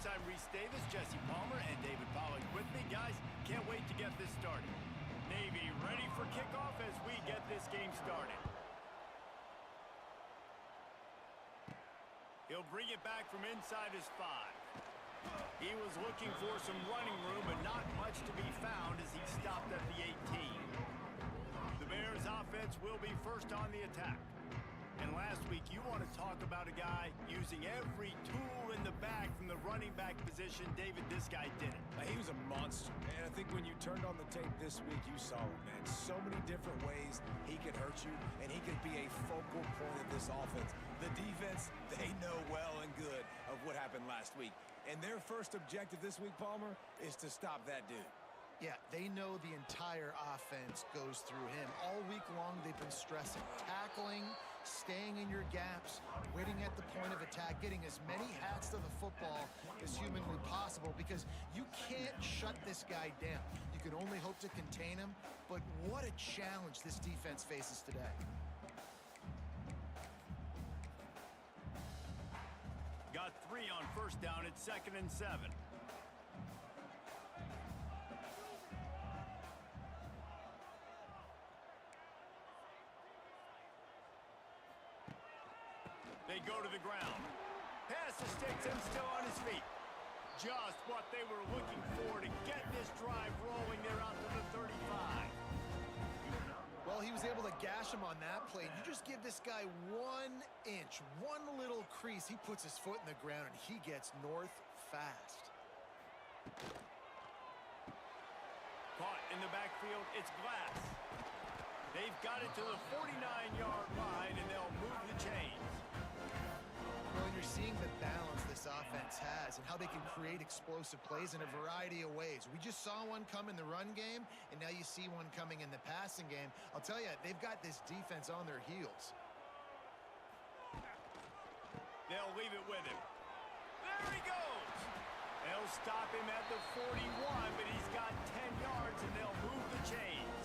Halftime Reese Davis, Jesse Palmer, and David Pollack with me. Guys, can't wait to get this started. Navy ready for kickoff as we get this game started. He'll bring it back from inside his 5. He was looking for some running room, but not much to be found as he stopped at the 18. The Bears offense will be first on the attack. And last week, you want to talk about a guy using every tool in the bag from the running back position. David, this guy did it. He was a monster, and I think when you turned on the tape this week, you saw it, man. So many different ways he could hurt you, and he could be a focal point of this offense. The defense, they know well and good of what happened last week. And their first objective this week, Palmer, is to stop that dude. Yeah, they know the entire offense goes through him. All week long, they've been stressing tackling, staying in your gaps, waiting at the point of attack, getting as many hats to the football as humanly possible because you can't shut this guy down. You can only hope to contain him, but what a challenge this defense faces today. Got 3 on first down at 2nd and 7. They go to the ground. Pass to sticks and still on his feet. Just what they were looking for to get this drive rolling there out to the 35. Well, he was able to gash him on that play. You just give this guy 1 inch, one little crease. He puts his foot in the ground, and he gets north fast. Caught in the backfield, it's Glass. They've got it to the 49-yard line, and they'll move the chains. Well, you're seeing the balance this offense has and how they can create explosive plays in a variety of ways. We just saw one come in the run game, and now you see one coming in the passing game. I'll tell you, they've got this defense on their heels. They'll leave it with him. There he goes! They'll stop him at the 41, but he's got 10 yards, and they'll move the chains.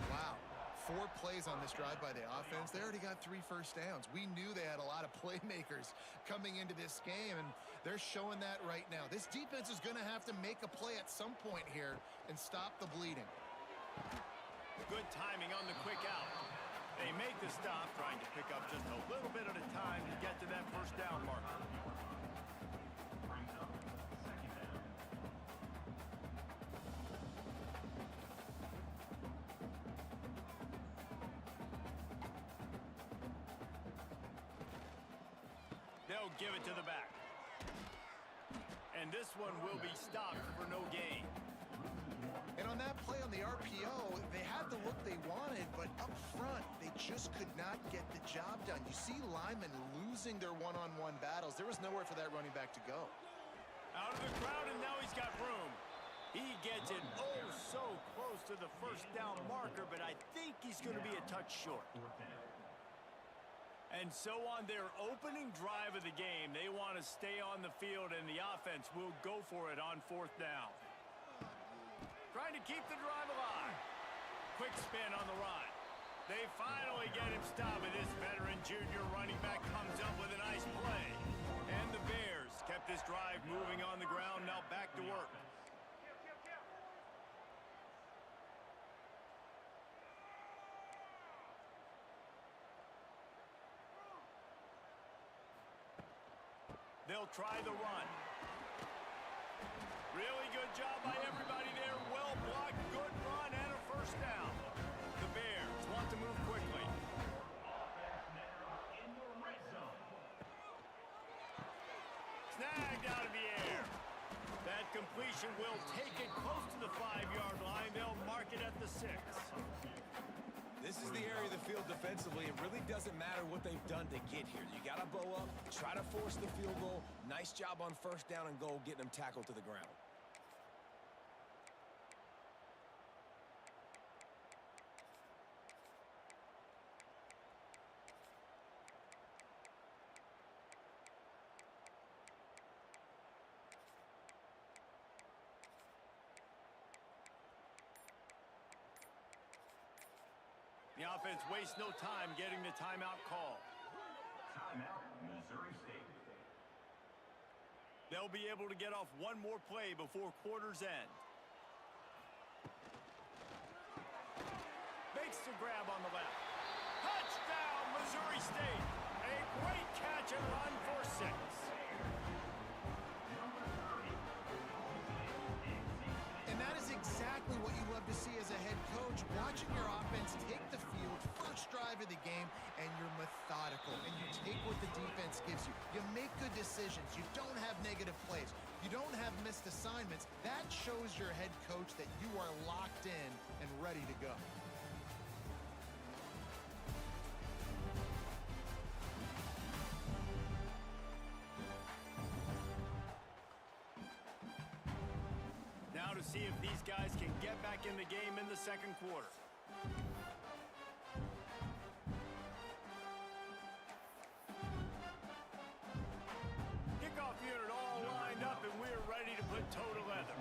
Wow. 4 plays on this drive by the offense. They already got 3 first downs. We knew they had a lot of playmakers coming into this game, and they're showing that right now. This defense is going to have to make a play at some point here and stop the bleeding. Good timing on the quick out. They make the stop, trying to pick up just a little bit at a time to get to that first down marker. They'll give it to the back. And this one will be stopped for no gain. And on that play on the RPO, they had the look they wanted, but up front, they just could not get the job done. You see linemen losing their one-on-one battles. There was nowhere for that running back to go. Out of the crowd, and now he's got room. He gets it oh so close to the first down marker, but I think he's going to be a touch short. And so on their opening drive of the game, they want to stay on the field, and the offense will go for it on 4th down. Trying to keep the drive alive. Quick spin on the run. They finally get him stopped, and this veteran junior running back comes up with a nice play. And the Bears kept this drive moving on the ground, now back to work. They'll try the run. Really good job by everybody there. Well blocked, good run, and a first down. The Bears want to move quickly. Snagged out of the air. That completion will take it close to the 5-yard line. They'll mark it at the 6. This is the area of the field defensively. It really doesn't matter what they've done to get here. You got to bow up, try to force the field goal. Nice job on first down and goal, getting them tackled to the ground. The offense wastes no time getting the timeout call. Timeout, Missouri State. They'll be able to get off one more play before quarter's end. Makes the grab on the left. Touchdown, Missouri State. A great catch and run for 6. And that is exactly what you love to see as a head coach, watching your offense take the field, first drive of the game, and you're methodical, and you take what the defense gives you. You make good decisions. You don't have negative plays. You don't have missed assignments. That shows your head coach that you are locked in and ready to go. Now to see if these guys can get back in the game in the second quarter. Kickoff unit all lined up, and we're ready to put toe to leather.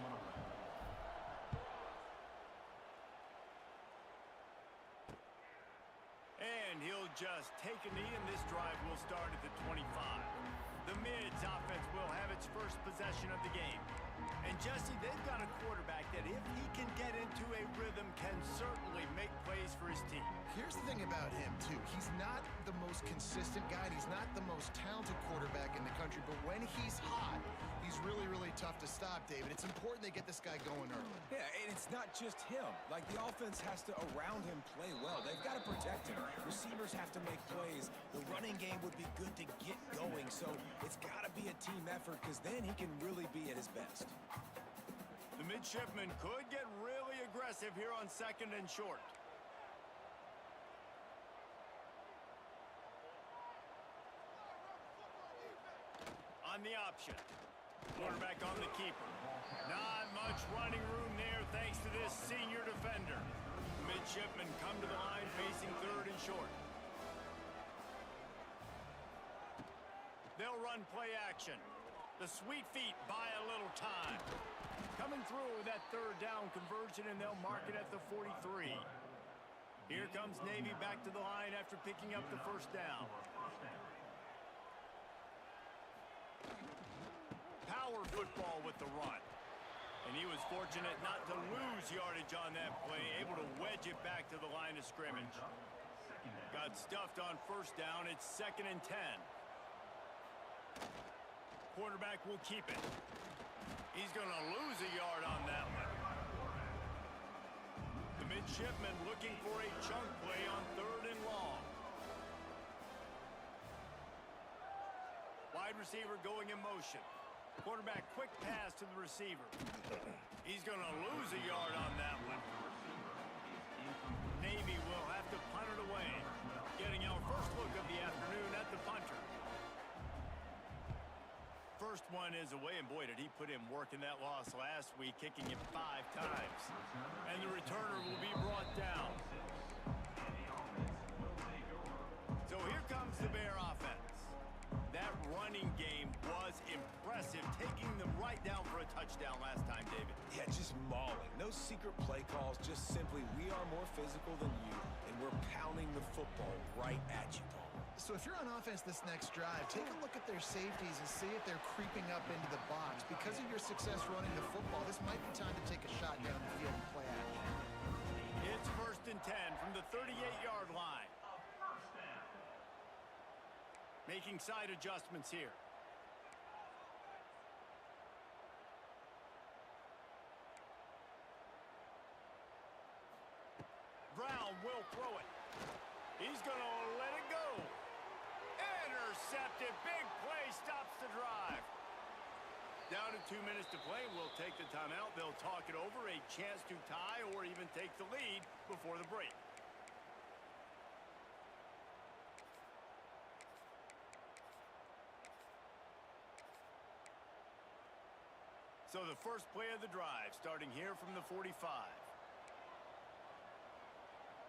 And he'll just take a knee, and this drive will start at the 25. The Mids offense will have its first possession of the game. And Jesse, they've got a quarterback that if he can get into a rhythm can certainly make plays for his team. Here's the thing about him, too. He's not the most consistent guy. He's not the most talented quarterback in the country. But when he's hot, he's really, really tough to stop, David. It's important they get this guy going early. Yeah, and it's not just him. Like, the offense has to, around him, play well. They've got to protect him. Receivers have to make plays. The running game would be good to get going. So it's got to be a team effort because then he can really be at his best. The midshipman could get really aggressive here on 2nd and short. On the option. Quarterback on the keeper. Not much running room there thanks to this senior defender. The midshipmen come to the line facing 3rd and short. They'll run play action. The sweet feet buy a little time. Coming through with that 3rd down conversion, and they'll mark it at the 43. Here comes Navy back to the line after picking up the 1st down. Power football with the run. And he was fortunate not to lose yardage on that play, able to wedge it back to the line of scrimmage. Got stuffed on 1st down. It's 2nd and 10. Quarterback will keep it. He's going to lose a yard on that one. The midshipman looking for a chunk play on 3rd and long. Wide receiver going in motion. Quarterback quick pass to the receiver. He's going to lose a yard on that one. Navy will have to punt it away. Getting our first look of the afternoon at the punter. First one is away, and boy, did he put in work in that loss last week, kicking it 5 times. And the returner will be brought down. So here comes the Bear offense. That running game was impressive, taking them right down for a touchdown last time, David. Yeah, just mauling. No secret play calls, just simply we are more physical than you, and we're pounding the football right at you, Paul. So if you're on offense this next drive, take a look at their safeties and see if they're creeping up into the box. Because of your success running the football, this might be time to take a shot down the field and play action. It's 1st and 10 from the 38-yard line. Making side adjustments here. Brown will throw it. He's going to let it go. Intercepted. Big play stops the drive. Down to 2 minutes to play. We'll take the timeout. They'll talk it over. A chance to tie or even take the lead before the break. So the first play of the drive starting here from the 45.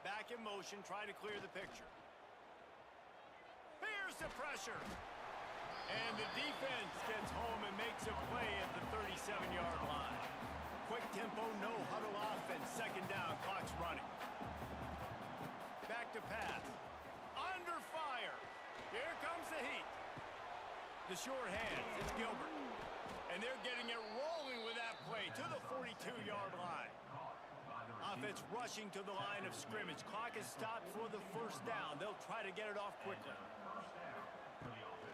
Back in motion, try to clear the picture. Here's the pressure. And the defense gets home and makes a play at the 37-yard line. Quick tempo, no huddle offense. 2nd down, clock's running. Back to pass. Under fire. Here comes the heat. The short hands, it's Gilbert. And they're getting it rolling with that play to the 42-yard line. Offense rushing to the line of scrimmage. Clock is stopped for the first down. They'll try to get it off quickly.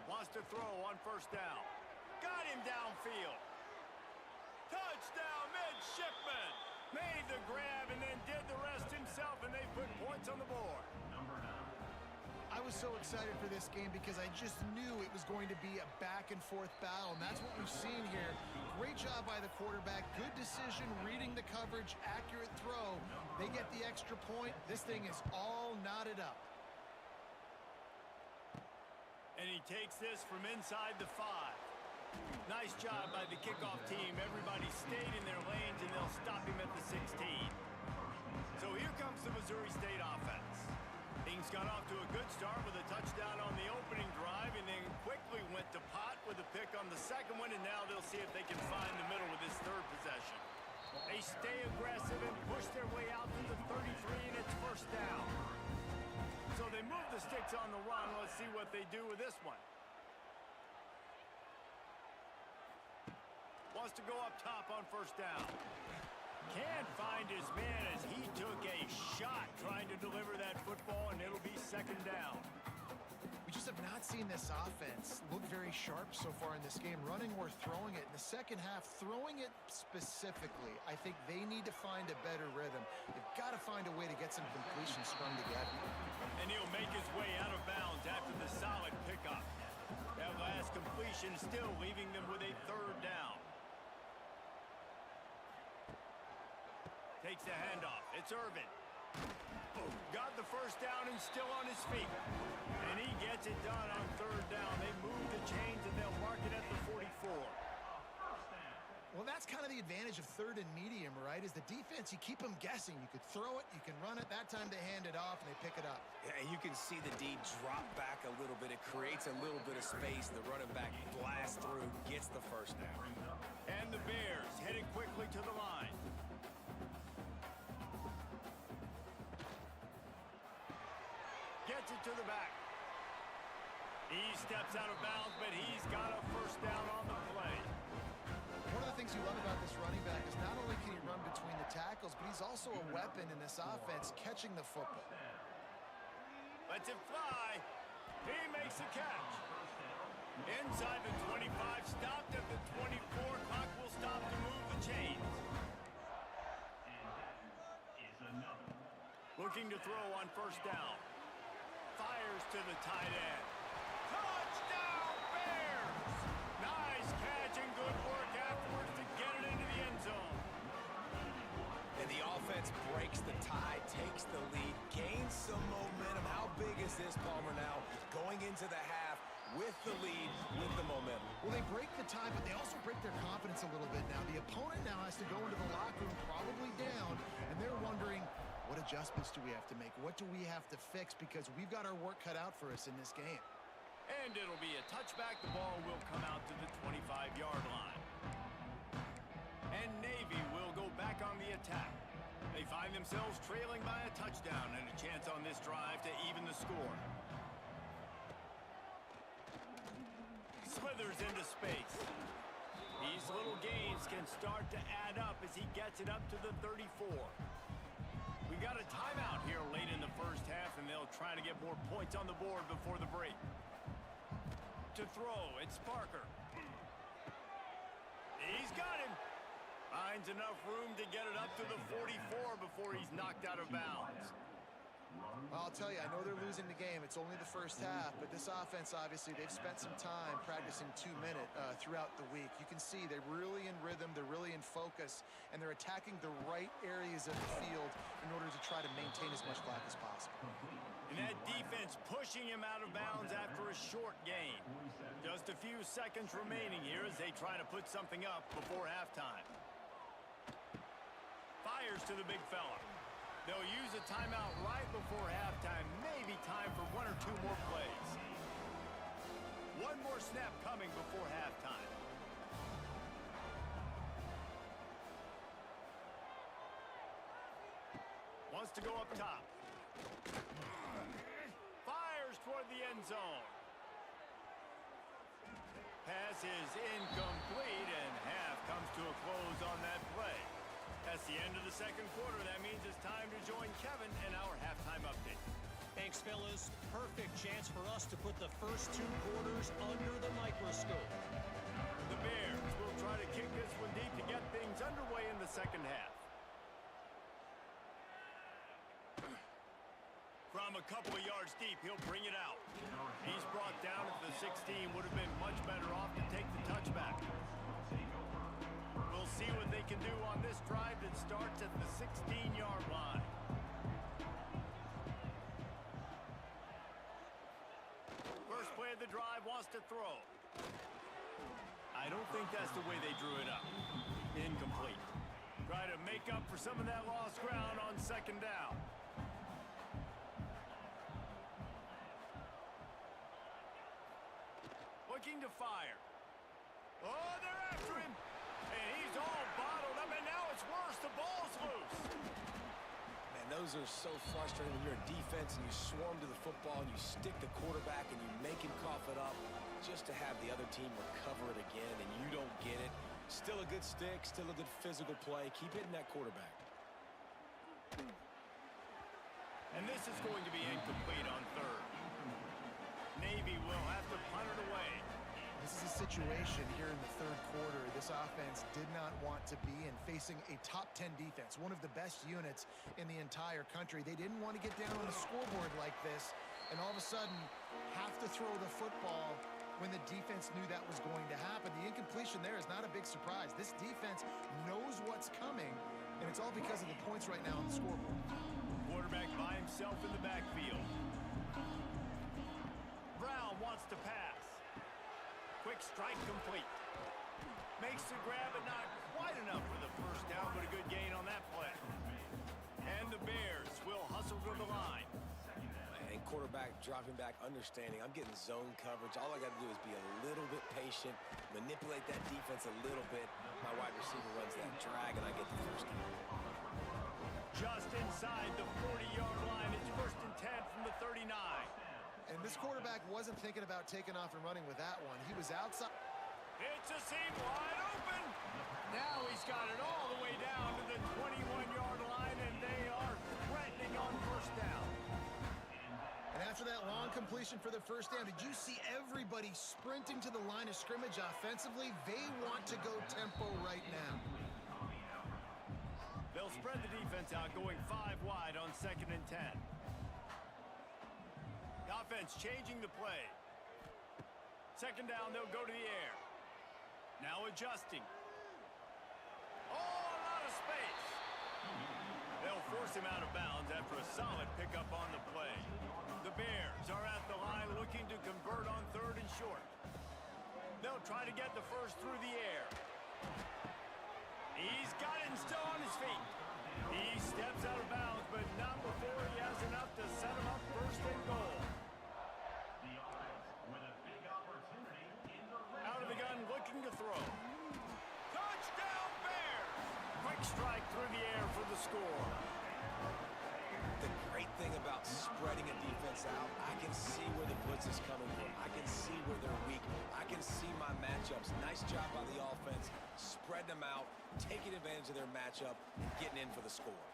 Wants to throw on first down. Got him downfield. Touchdown, midshipman. Made the grab and then did the rest himself, and they put points on the board. I was so excited for this game because I just knew it was going to be a back-and-forth battle, and that's what we've seen here. Great job by the quarterback. Good decision, reading the coverage, accurate throw. They get the extra point. This thing is all knotted up. And he takes this from inside the 5. Nice job by the kickoff team. Everybody stayed in their lanes, and they'll stop him at the 16. So here comes the Missouri State offense. Things got off to a good start with a touchdown on the opening drive, and then quickly went to pot with a pick on the second one, and now they'll see if they can find the middle with this third possession. They stay aggressive and push their way out to the 33, and it's first down. So they move the sticks on the run. Let's see what they do with this one. Wants to go up top on first down. Can't find his man as he took a shot trying to deliver that football, and it'll be second down. We just have not seen this offense look very sharp so far in this game, running or throwing it. In the second half, throwing it specifically, I think they need to find a better rhythm. They've got to find a way to get some completions strung together. And he'll make his way out of bounds after the solid pickup. That last completion still leaving them with a third down. Takes the handoff. It's Irvin. Got the first down and still on his feet. And he gets it done on third down. They move the chains and they'll mark it at the 44. Well, that's kind of the advantage of third and medium, right? Is the defense, you keep them guessing. You could throw it, you can run it. That time they hand it off and they pick it up. Yeah, and you can see the D drop back a little bit. It creates a little bit of space. The running back blasts through, gets the first down. And the Bears headed quickly to the line. Gets it to the back. He steps out of bounds, but he's got a first down on the play. One of the things you love about this running back is not only can he run between the tackles, but he's also a weapon in this offense, catching the football. Lets it fly. He makes the catch. Inside the 25, stopped at the 24. Clock will stop to move the chains. Looking to throw on first down. Fires to the tight end. Touchdown, Bears! Nice catch and good work afterwards to get it into the end zone. And the offense breaks the tie, takes the lead, gains some momentum. How big is this, Palmer, now? Going into the half with the lead, with the momentum. Well, they break the tie, but they also break their confidence a little bit now. The opponent now has to go into the locker room probably down, and they're wondering, what adjustments do we have to make? What do we have to fix? Because we've got our work cut out for us in this game. And it'll be a touchback. The ball will come out to the 25-yard line. And Navy will go back on the attack. They find themselves trailing by a touchdown and a chance on this drive to even the score. Slithers into space. These little gains can start to add up as he gets it up to the 34. We got a timeout here late in the first half, and they'll try to get more points on the board before the break. To throw, it's Parker. He's got him. Finds enough room to get it up to the 44 before he's knocked out of bounds. Well, I'll tell you, I know they're losing the game. It's only the first half, but this offense, obviously, they've spent some time practicing 2-minute throughout the week. You can see they're really in rhythm, they're really in focus, and they're attacking the right areas of the field in order to try to maintain as much clock as possible. And that defense pushing him out of bounds after a short gain. Just a few seconds remaining here as they try to put something up before halftime. Fires to the big fella. They'll use a timeout right before halftime. Maybe time for one or two more plays. One more snap coming before halftime. Wants to go up top. Fires toward the end zone. Pass is incomplete, and on that play. That's the end of the second quarter. That means it's time to join Kevin in our halftime update. Thanks, fellas. Perfect chance for us to put the first 2 quarters under the microscope. The Bears will try to kick this one deep to get things underway in the second half. From a couple of yards deep, he'll bring it out. He's brought down at the 16. Would have been much better off to take the touchback. We'll see what they can do on this drive that starts at the 16-yard line. First play of the drive, wants to throw. I don't think that's the way they drew it up. Incomplete. Try to make up for some of that lost ground on second down. Looking to fire. Oh, they're after him. And he's all bottled up, and now it's worse. The ball's loose. Man, those are so frustrating when you're a defense and you swarm to the football and you stick the quarterback and you make him cough it up just to have the other team recover it again, and you don't get it. Still a good stick, still a good physical play. Keep hitting that quarterback. And this is going to be incomplete on third. Navy will have to punt it away. This is a situation here in the third quarter this offense did not want to be in, facing a top 10 defense, one of the best units in the entire country. They didn't want to get down on the scoreboard like this and all of a sudden have to throw the football when the defense knew that was going to happen. The incompletion there is not a big surprise. This defense knows what's coming, and it's all because of the points right now on the scoreboard. Quarterback by himself in the backfield. Brown wants to pass. Quick strike complete. Makes the grab, but not quite enough for the first down, but a good gain on that play. And the Bears will hustle to the line. And quarterback dropping back, understanding I'm getting zone coverage. All I got to do is be a little bit patient, manipulate that defense a little bit. My wide receiver runs that drag, and I get the first down. Just inside the 40-yard line. It's first and 10 from the 39. And this quarterback wasn't thinking about taking off and running with that one. He was outside. It's a seam wide open. Now he's got it all the way down to the 21-yard line, and they are threatening on first down. And after that long completion for the first down, did you see everybody sprinting to the line of scrimmage offensively? They want to go tempo right now. They'll spread the defense out, going 5 wide on second and 10. Offense changing the play. Second down, they'll go to the air. Now adjusting. Oh, a lot of space. They'll force him out of bounds after a solid pickup on the play. The Bears are at the line looking to convert on third and short. They'll try to get the first through the air. He's got it and still on his feet. He steps out of bounds, but not before he has enough to set him up first and goal. Out of the gun, looking to throw. Touchdown, Bears! Quick strike through the air for the score. The great thing about spreading a defense out, I can see where the blitz is coming from. I can see where they're weak. I can see my matchups. Nice job by the offense, spreading them out, taking advantage of their matchup, and getting in for the score.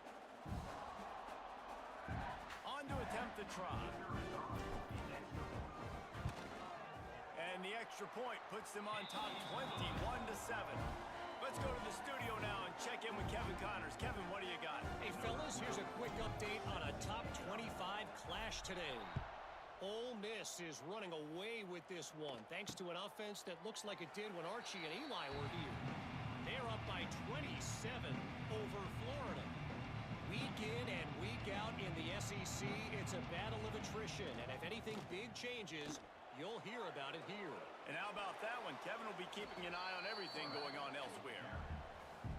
On to attempt the try. And the extra point puts them on top 21-7. Let's go to the studio now and check in with Kevin Connors. Kevin, what do you got? Hey, fellas, here's a quick update on a top 25 clash today. Ole Miss is running away with this one, thanks to an offense that looks like it did when Archie and Eli were here. They're up by 27 over Florida. Week in and week out in the SEC, it's a battle of attrition, and if anything big changes, you'll hear about it here. And how about that one? Kevin will be keeping an eye on everything going on elsewhere.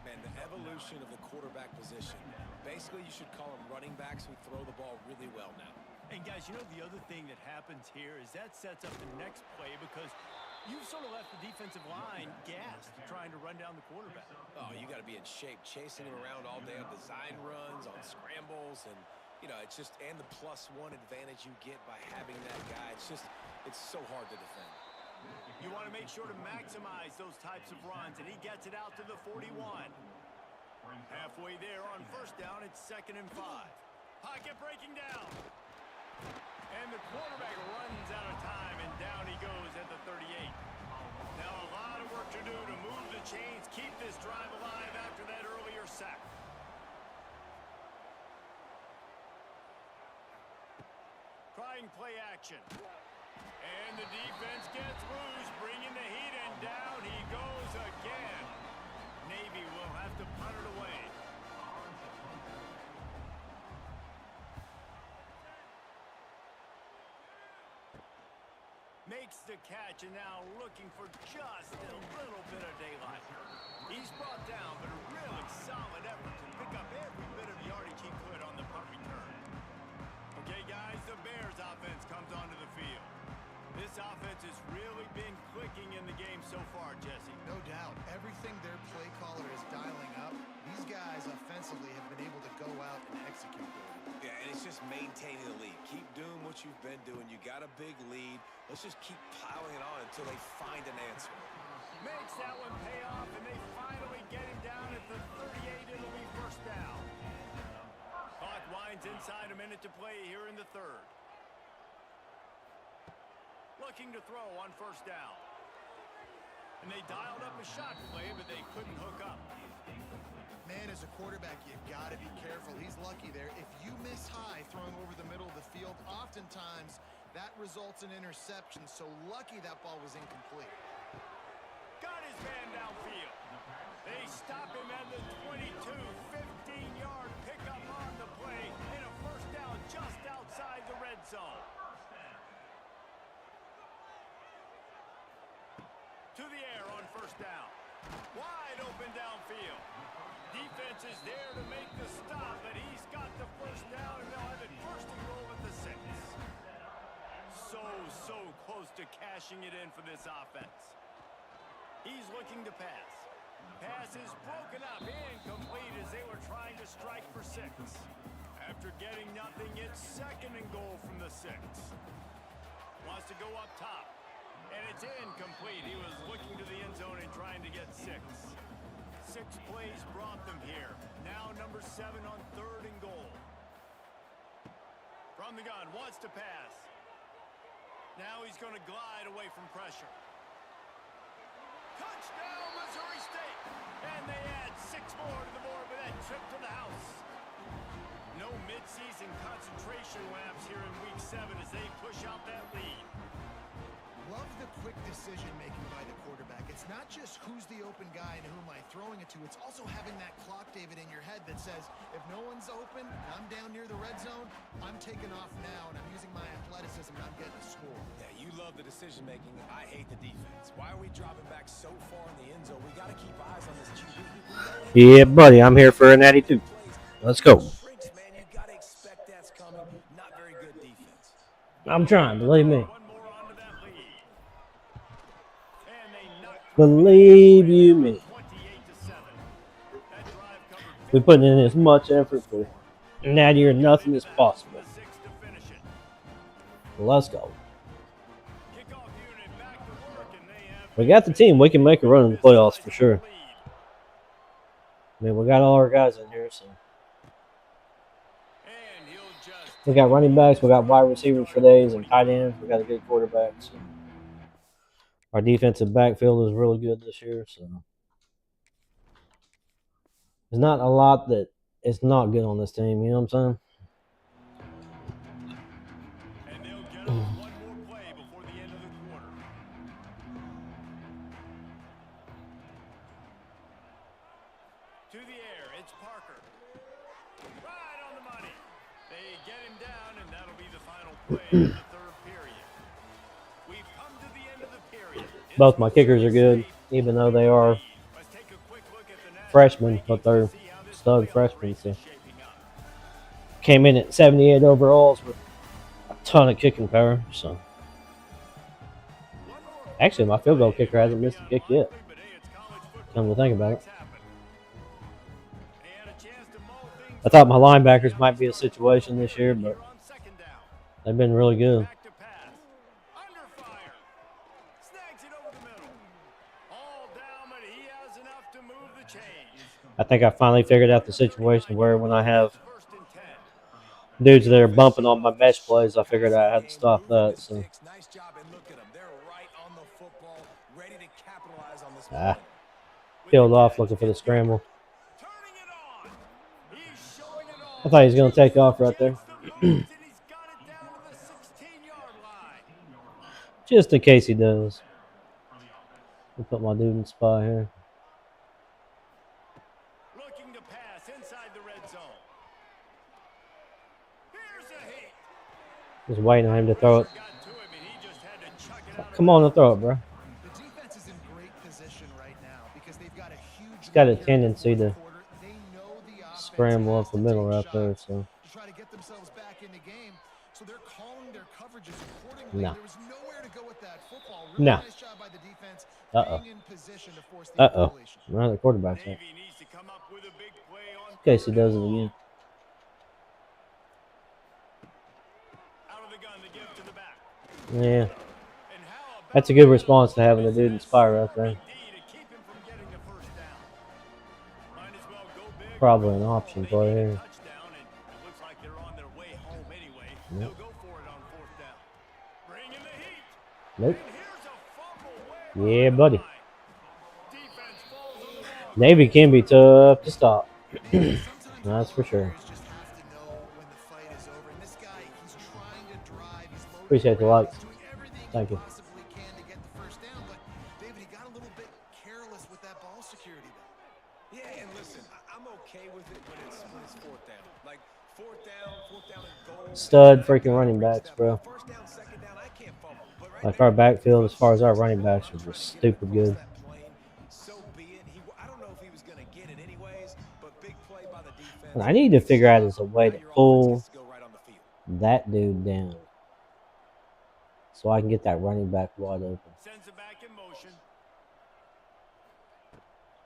Man, the evolution of the quarterback position. Basically, you should call them running backs who throw the ball really well now. And guys, you know the other thing that happens here is that sets up the next play because you've sort of left the defensive line gassed trying to run down the quarterback. Oh, you got to be in shape, chasing him around all day on design runs, on scrambles, and you know, it's just, and the +1 advantage you get by having that guy. It's so hard to defend. You want to make sure to maximize those types of runs, and he gets it out to the 41. Halfway there on first down, it's 2nd and 5. Pocket breaking down. And the quarterback runs out of time, and down he goes at the 38. Now a lot of work to do to move the chains, keep this drive alive after that earlier sack. Trying play action. And the defense gets loose, bringing the heat, and down he goes again. Navy will have to punt it away. Makes the catch, and now looking for just a little bit of daylight. He's brought down, but a really solid effort to pick up every bit of yardage he could on the punt return. Okay, guys, the Bears offense comes onto the field. This offense has really been clicking in the game so far, Jesse. No doubt. Everything their play caller is dialing up, these guys offensively have been able to go out and execute. Yeah, and it's just maintaining the lead. Keep doing what you've been doing. You got a big lead. Let's just keep piling it on until they find an answer. Makes that one pay off, and they finally get him down at the 38. It'll be first down. Clock winds inside, a minute to play here in the 3rd. Looking to throw on first down. And they dialed up a shot play, but they couldn't hook up. Man, as a quarterback, you got to be careful. He's lucky there. If you miss high throwing over the middle of the field, oftentimes that results in interception. So lucky that ball was incomplete. Got his man downfield. They stop him at the 22, 15-yard pickup on the play, and a first down just outside the red zone. To the air on first down. Wide open downfield. Defense is there to make the stop, but he's got the first down, and they'll have it first and goal at the 6. So close to cashing it in for this offense. He's looking to pass. Pass is broken up, incomplete as they were trying to strike for 6. After getting nothing, it's 2nd and goal from the 6. Wants to go up top. And it's incomplete. He was looking to the end zone and trying to get 6. 6 plays brought them here. Now number 7 on 3rd and goal. From the gun, wants to pass. Now he's going to glide away from pressure. Touchdown, Missouri State! And they add 6 more to the board with that trip to the house. No midseason concentration laps here in Week 7 as they push out that lead. Love the quick decision-making by the quarterback. It's not just who's the open guy and who am I throwing it to. It's also having that clock, David, in your head that says, if no one's open, I'm down near the red zone, I'm taking off now, and I'm using my athleticism, and I'm getting a score. Yeah, you love the decision-making. I hate the defense. Why are we dropping back so far in the end zone? We got to keep eyes on this QB. Yeah, buddy, I'm here for an 82. Let's go. Shrinks, man. You got to expect that's coming. Not very good defense. I'm trying, believe me. Believe you me. We're putting in as much effort for Natty or nothing as possible. Let's go. We got the team. We can make a run in the playoffs for sure. I mean, we got all our guys in here, so. We got running backs. We got wide receivers for days and tight ends. We got a good quarterback, so. Our defensive backfield is really good this year, so there's not a lot that is not good on this team. You know what I'm saying? And they'll get one more play before the end of the quarter. To the air, it's Parker. Right on the money. They get him down, and that'll be the final play of the 3rd period. We've come to the end of the period. Both my kickers are good, even though they are freshmen, but they're stud freshmen. So. Came in at 78 overalls with a ton of kicking power. So, actually, my field goal kicker hasn't missed a kick yet. Come to think about it, I thought my linebackers might be a situation this year, but they've been really good. to move the chains. I think I finally figured out the situation where when I have First and 10. dudes that are bumping on my mesh plays, I figured out how to stop that. So, Nice job, and look at them. They're right on the football, ready to capitalize on this ah, moment. peeled off looking for the scramble. Turning it on. He's showing it I off. thought he was going to take off right there. Chance to move it, and he's got it down to the 16-yard line. Just in case he does. I'll put my dude in spot here. Looking to pass inside the red zone. Here's a hit. Just waiting on him to throw it. Got to him, and he just had to chuck it out. Come on and throw it, bro. The defense is in great position right now because they've got a huge. He's got a lead here in the tendency to fourth quarter. They know the offense scramble has up the to middle take right there. shots So, to try to get themselves back in the game. So they're calling their coverages accordingly. No. There was nowhere to go with that football. Really No. nice job by the defense Uh-oh. being in position to force the completion. Another quarterback's out. Navy needs to come up with a big play on In case he does it again. out of the gun to give to the back. Yeah. And how about That's a good response to having a dude in spot right there. D to keep him from getting the first down? Might as well go big. Probably an option They play need a here. touchdown, and it looks like they're on their way home anyway. Yep. They'll go for it on fourth down. Bring in the heat. Nope. And here's a fumble way Yeah, behind buddy. the line. Defense falls on the ball. Navy can be tough to stop. Sometimes That's for sure. players just have to know when the fight is over. And this guy, he's trying to drive. He's loaded Appreciate the around. likes. He's doing everything Thank he you. possibly can to get the first down. But David, he got a little bit careless with that ball security there. Yeah, and listen, I'm okay with it when it's fourth down. Like fourth down and goal. Stud freaking running backs, bro. First down, second down, I can't fumble. But right Like our backfield, as far as our running backs, are just stupid good. So be it. I don't know if he was going to get it anyways, but big play by the defense. What I need to figure out is a way to Now your offense pull gets to go right on the field. that dude down so I can get that running back wide open. Sends it back in motion.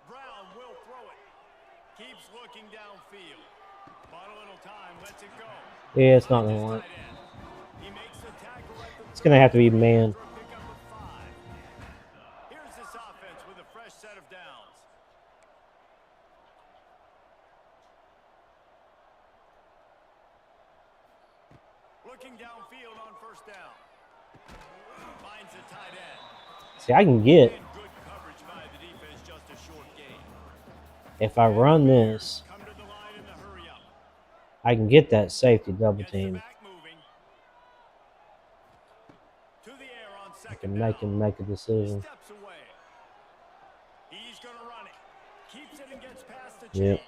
Brown will throw it. Keeps looking downfield. Bought a little time, lets it go. Yeah, it's not going to work. It's going to have to be man. Here's this offense with a fresh set of downs. Looking downfield on first down. Finds a tight end. See, I can get, And good coverage by the defense, just a short gain. if I run this, Come to the line in the hurry up. I can get that safety double Gets the team. back moving. To the air on I second can make down. him make a decision. Steps away. He's going to run it. Keeps it and gets past the Yep. chains.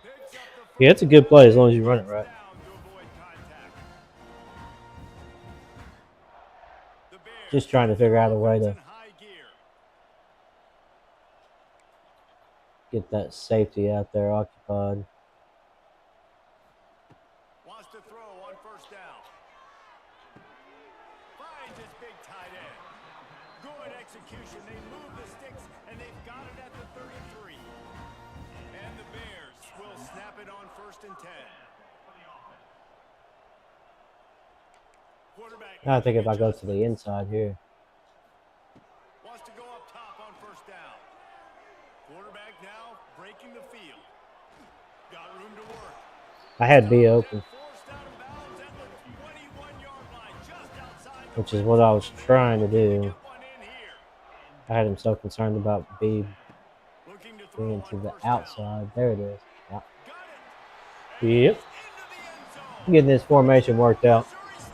Picks up the Yeah, it's a good play as long as you run it right. down to avoid contact. The Bears Just trying to figure out a way in to high gear. get that safety out there occupied. Wants to throw on first down. Finds his big tight end. Good execution. They move the sticks, and they've got it at the 33. And the Bears will snap it on first and 10. Quarterback. I think if I go to the inside here, Wants to go up top on first down. Quarterback now breaking the field. Got room to work. I had B open, Forced out of bounds at the 21-yard line, just outside the which is what I was trying to do. Get one in here. I had him so concerned about B Looking to throw being on to the first down. outside. There it is. Yeah. Got it. Yep. Into the end zone. Getting this formation worked out. Missouri State.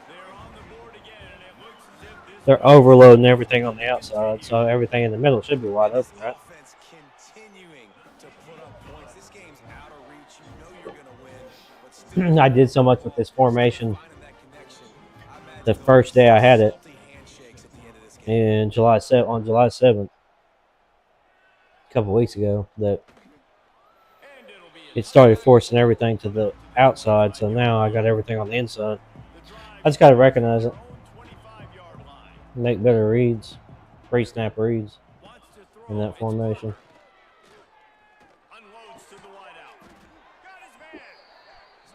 They're on the board again, and it looks as if this They're overloading everything on the outside, so everything in the middle should be wide open, right? Offense continuing to put up points. This game's out of reach. You know you're going to win, but still I did so much with this formation finding that connection. I imagine the first day I had it salty handshakes at the end of this game. in July 7th, a couple weeks ago, that and it'll be it started forcing everything to the outside, so now I got everything on the inside. the drive I just got to recognize it, own 25-yard line. make better reads, pre-snap reads Wants to throw. in that It's formation. unloads to the wideout. Got his man.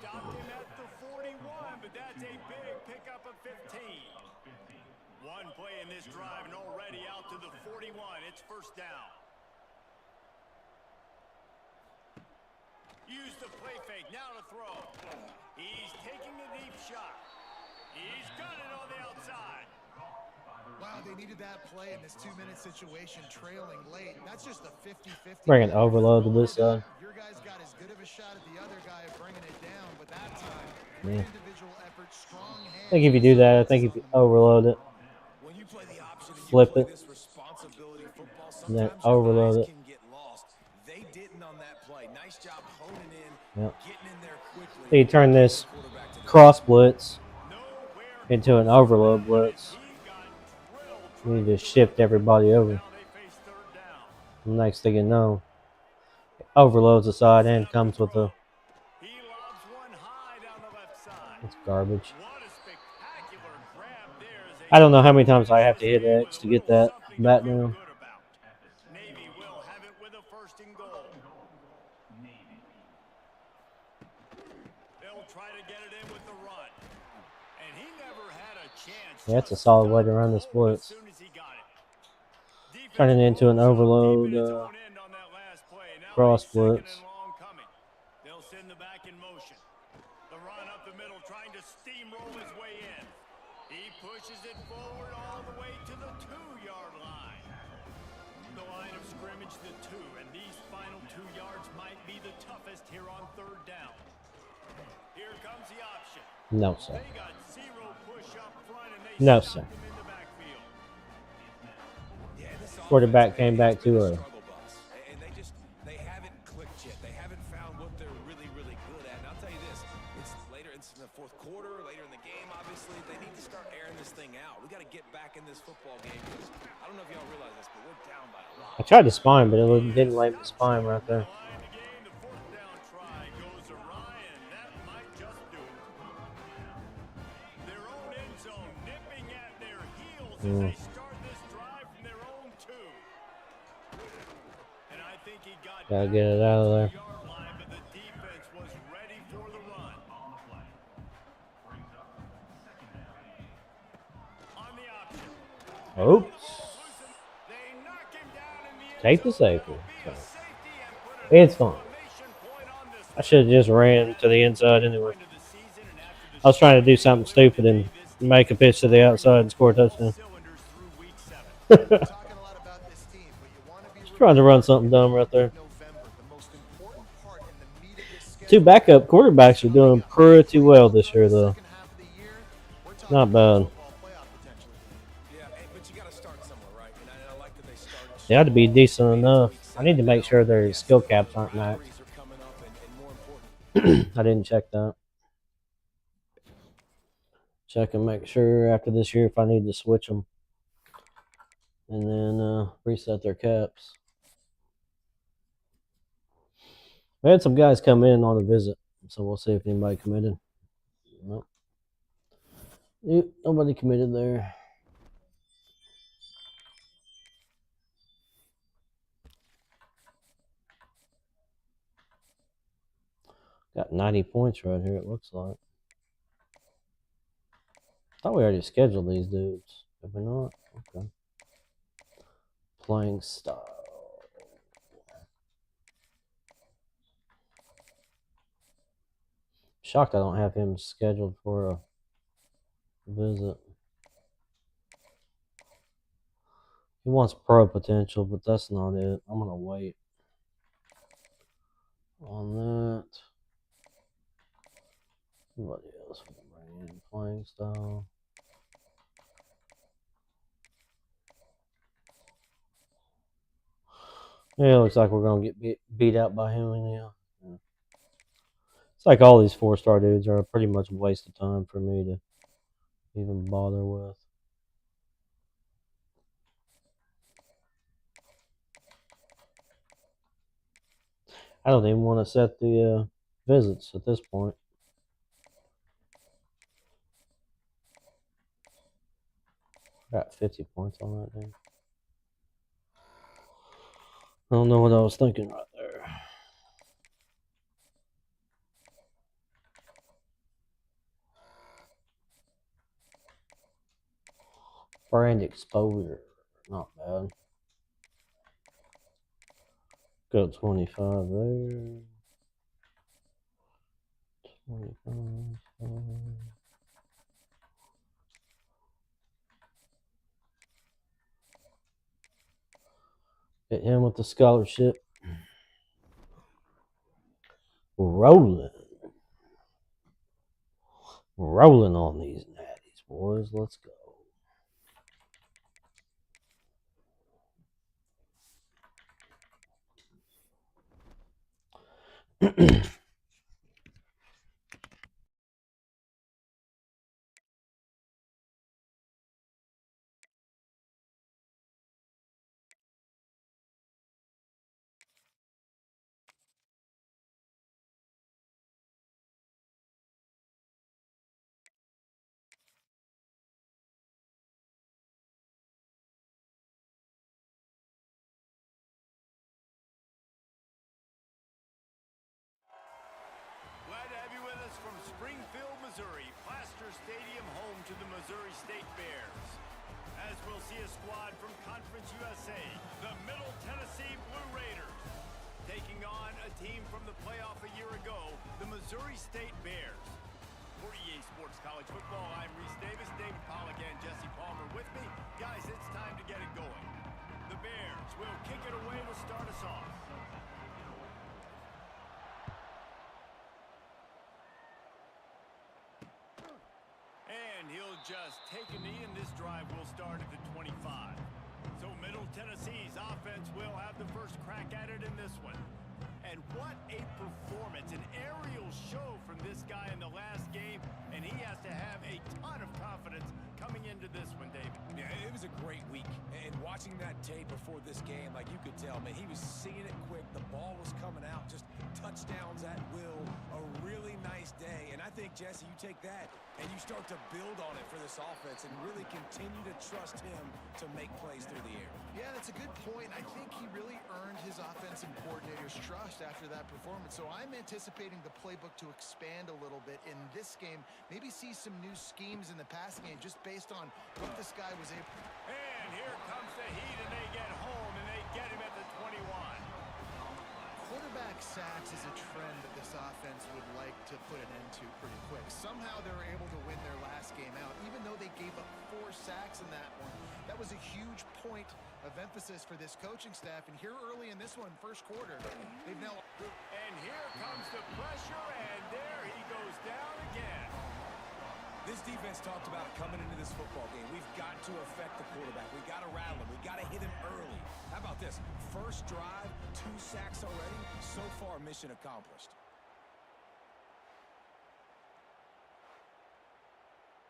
Stopped him at the 41, but that's a big pickup of 15. One play in this drive and already out to the 41. It's first down. Use the play fake. Now to throw. He's taking a deep shot. He's got it on the outside. Wow, they needed that play in this 2-minute situation, trailing late. That's just a 50-50. Bring an overload to this side. Your guy's got as good of a shot at the other guy of bringing it down, but that time, Yeah. individual effort, strong hand. I think if you do that, I think if you overload it, When you play the option and you flip play it, this responsibility football, and then sometimes your overload eyes it. can get lost. They didn't on that play. Nice job honing in, Yep. getting in there quickly. So you turn this cross blitz into an overload blitz. You just shift everybody over. The next thing you know, overloads the side and comes with a. It's garbage. I don't know how many times I have to hit X to get that back down. Navy will have it with a first and goal. They'll try to get it in with the run. And he never had a chance. Yeah, it's a solid way to run this blitz. Turn it into an overload cross blitz. They'll send the back in motion. The run up the middle, trying to steamroll his way in. He pushes it forward all the way to the 2-yard line. The line of scrimmage, the 2, and these final 2 yards might be the toughest here on 3rd down. Here comes the option. No, sir. They got 0 push up front, and they No, stopped sir. him in the backfield. Quarterback came back too early. And they haven't clicked yet. They haven't found what they're really, really good at. And I'll tell you this, it's in the 4th quarter, later in the game, obviously. They need to start airing this thing out. We got to get back in this football game because I don't know if y'all realize this, but we're down by a lot. I tried to spine, but it didn't like the spine right there. The 4th down try goes awry, and that might just do it. Their own end zone nipping at their heels as they start this drive from their own 2. And I think he got Gotta get it out of there. yard line, but the defense was ready for the run. On the option. Oops. They knock him down in the end Take the zone. safety. That'll be a safety and put an It's fine. exclamation point on this I should have just ran to the inside anyway. into the season, and after I was trying to do something stupid and make a pitch to the outside and score a touchdown. cylinders through week 7. Talking a lot about this team, but you want to be Trying to run something dumb right there. November, the most important part in the meat of this schedule. 2 backup quarterbacks are doing pretty well this year, though. Second half of the year, we're talking Not bad. football playoff potential. Yeah, but you got to start somewhere, right? And I like that they started. They ought to be decent enough. I need to make sure their skill caps aren't maxed. Rivalries are coming up, and more important, I didn't check that. Check and make sure after this year if I need to switch them. And then reset their caps. We had some guys come in on a visit, so we'll see if anybody committed. Nope. Nobody committed there. Got 90 points right here, it looks like. Thought we already scheduled these dudes. Did we not? Okay. Playing style. Shocked I don't have him scheduled for a visit. He wants pro potential, but that's not it. I'm going to wait on that. Somebody else will bring in playing style. Yeah, it looks like we're going to get beat out by him anyhow. Yeah. It's like all these 4-star dudes are pretty much a waste of time for me to even bother with. I don't even want to set the visits at this point. Got 50 points on that thing. I don't know what I was thinking right there. Brand exposure. Not bad. Go 25 there. Hit him with the scholarship. Rolling. Rolling on these natties, boys. Let's go. Glad to have you with us from Springfield, Missouri. Plaster Stadium, home to the Missouri State Bears. As we'll see a squad from Conference USA, the Middle Tennessee Blue Raiders, taking on a team from the playoff a year ago, the Missouri State Bears. For EA Sports College Football, I'm Reese Davis, David Pollack, and Jesse Palmer with me. Guys, it's time to get it going. The Bears will kick it away to start us off. And he'll just take a knee, and this drive will start at the 25. So Middle Tennessee's offense will have the first crack at it in this one. And what a performance, an aerial show from this guy in the last game, and he has to have a ton of confidence coming into this one, David. Yeah, it was a great week, and watching that tape before this game, like you could tell, man, he was seeing it quick. The ball was coming out, just touchdowns at will. A really nice day, and I think, Jesse, you take that and you start to build on it for this offense and really continue to trust him to make plays through the air. Yeah, that's a good point. I think he really earned his offensive coordinator's trust after that performance. So I'm anticipating the playbook to expand a little bit in this game. Maybe see some new schemes in the passing game just based on what this guy was able. And here comes the heat, and they get home, and they get him at the 21. Quarterback sacks is a trend that this offense would like to put an end to pretty quick. Somehow they were able to win their last game out, even though they gave up 4 sacks in that one. That was a huge point of emphasis for this coaching staff. And here early in this one, first quarter, they've now... And here comes the pressure, and there he goes down again. This defense talked about coming into this football game. We've got to affect the quarterback. We got to rattle him. We got to hit him early. How about this? First drive, 2 sacks already. So far, mission accomplished.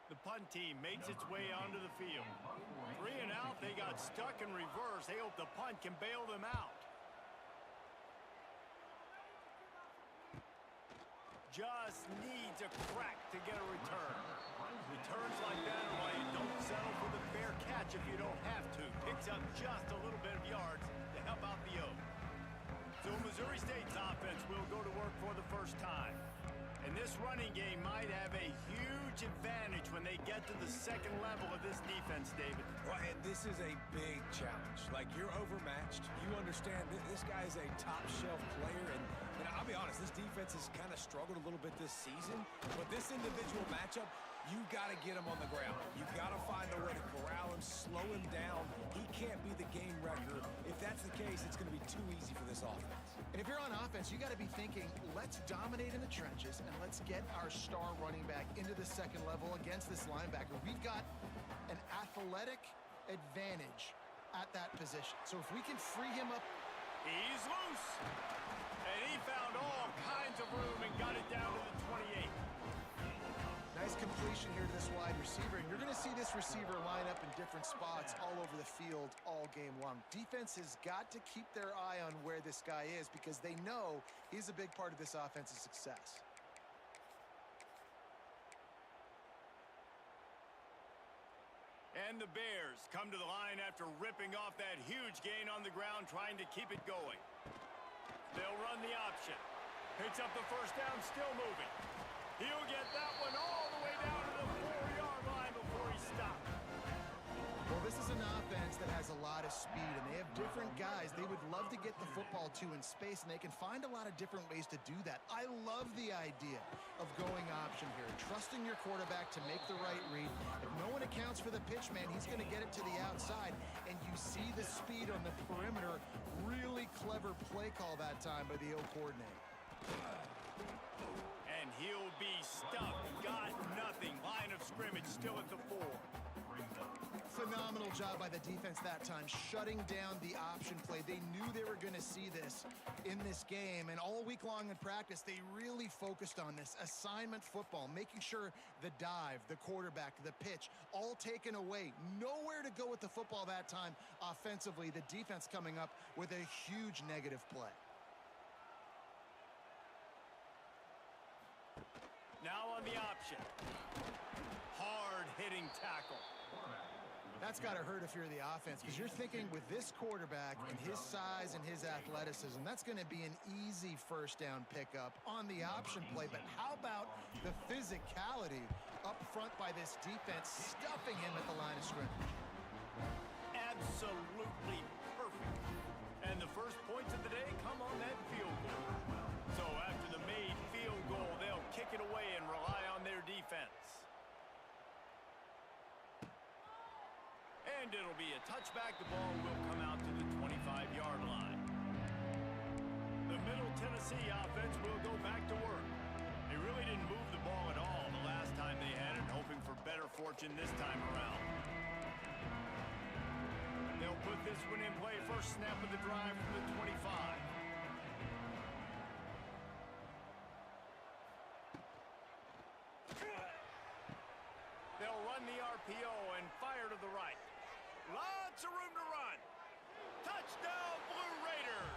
The punt team makes its way onto the field. 3 and out, they got stuck in reverse. They hope the punt can bail them out. Just needs a crack to get a return. Returns like that are why you don't settle for the fair catch if you don't have to. Picks up just a little bit of yards to help out the O. So Missouri State's offense will go to work for the first time. And this running game might have a huge advantage when they get to the second level of this defense, David. Well, and this is a big challenge. Like, you're overmatched. You understand this guy is a top-shelf player, and I'll be honest, this defense has kind of struggled a little bit this season, but this individual matchup, you got to get him on the ground. You got to find a way to corral him, slow him down. He can't be the game wrecker. If that's the case, it's going to be too easy for this offense. And if you're on offense, you got to be thinking, let's dominate in the trenches and let's get our star running back into the second level against this linebacker. We've got an athletic advantage at that position. So if we can free him up. He's loose. And he found all kinds of room and got it down to the 28. Nice completion here to this wide receiver, and you're going to see this receiver line up in different spots all over the field all game long. Defense has got to keep their eye on where this guy is because they know he's a big part of this offense's success. And the Bears come to the line after ripping off that huge gain on the ground, trying to keep it going. They'll run the option. Picks up the first down, still moving. He'll get that one all the way down to the 4-yard line before he stopped. Well, This is an offense that has a lot of speed, and they have different guys they would love to get the football to in space, and they can find a lot of different ways to do that. I love the idea of going option here, trusting your quarterback to make the right read. If no one accounts for the pitch, man, he's going to get it to the outside, and you see the speed on the perimeter. Really clever play call that time by the O coordinator. And he'll be stuck. Got nothing. Line of scrimmage still at the 4. Phenomenal job by the defense that time, shutting down the option play. They knew they were going to see this in this game, and all week long in practice, they really focused on this assignment football, making sure the dive, the quarterback, the pitch, all taken away. Nowhere to go with the football that time offensively. The defense coming up with a huge negative play. Now on the option. Hard-hitting tackle. That's got to hurt if you're the offense, because you're thinking with this quarterback and his size and his athleticism, that's going to be an easy first down pickup on the option play. But how about the physicality up front by this defense, stuffing him at the line of scrimmage? Absolutely perfect. And the first points of the day come on that field goal. So after the made field goal, they'll kick it away and rely on their defense. And it'll be a touchback. The ball will come out to the 25-yard line. The Middle Tennessee offense will go back to work. They really didn't move the ball at all the last time they had it, hoping for better fortune this time around. They'll put this one in play. First snap of the drive from the 25. They'll run the RPO and fire to the right. Lots of room to run. Touchdown, Blue Raiders.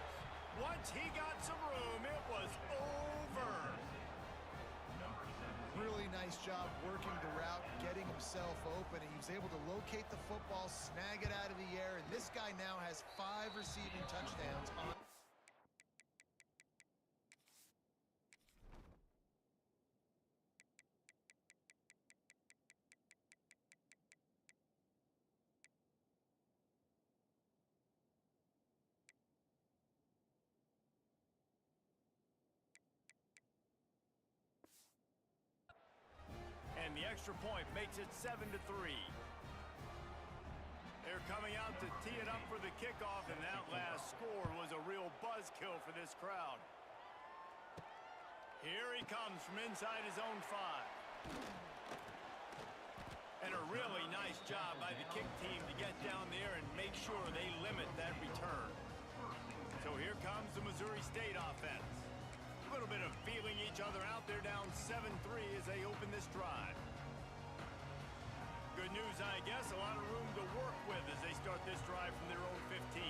Once he got some room, it was over. Really nice job working the route, getting himself open, and he was able to locate the football, snag it out of the air, and this guy now has 5 receiving touchdowns on. And the extra point makes it 7-3. They're coming out to tee it up for the kickoff, and that last score was a real buzzkill for this crowd. Here he comes from inside his own 5. And a really nice job by the kick team to get down there and make sure they limit that return. So here comes the Missouri State offense. A little bit of feeling each other out. They're down 7-3 as they open this drive. Good news, I guess, a lot of room to work with as they start this drive from their own 15.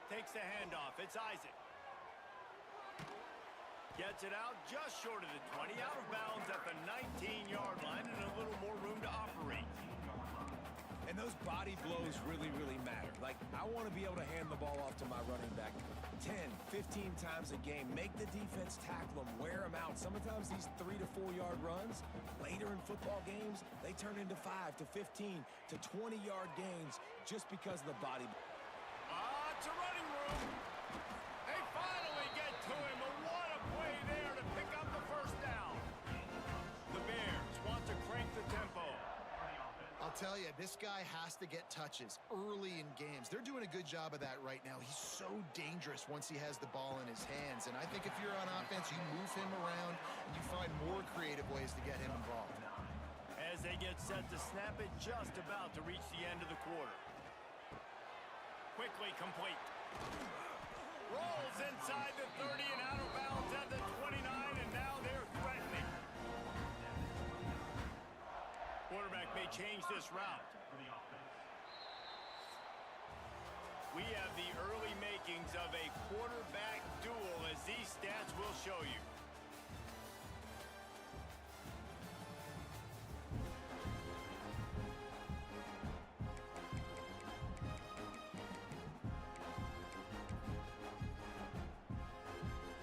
Takes the handoff. It's Isaac. Gets it out just short of the 20, out of bounds at the 19-yard line, and a little more room to operate. And those body blows really, really matter. Like, I want to be able to hand the ball off to my running back 10, 15 times a game. Make the defense tackle them, wear them out. Sometimes these 3 to 4 yard runs, later in football games, they turn into 5 to 15 to 20-yard gains just because of the body. It's a running room. They finally get to him, but what a play there to pick up the first down. The Bears want to crank the tempo. I'll tell you, this guy has to get touches early in games. They're doing a good job of that right now. He's so dangerous once he has the ball in his hands. And I think if you're on offense, you move him around and you find more creative ways to get him involved. As they get set to snap it, just about to reach the end of the quarter. Quickly complete. Rolls inside the 30 and out of bounds at the 29, and now they're threatening. Quarterback may change this route. We have the early makings of a quarterback duel, as these stats will show you.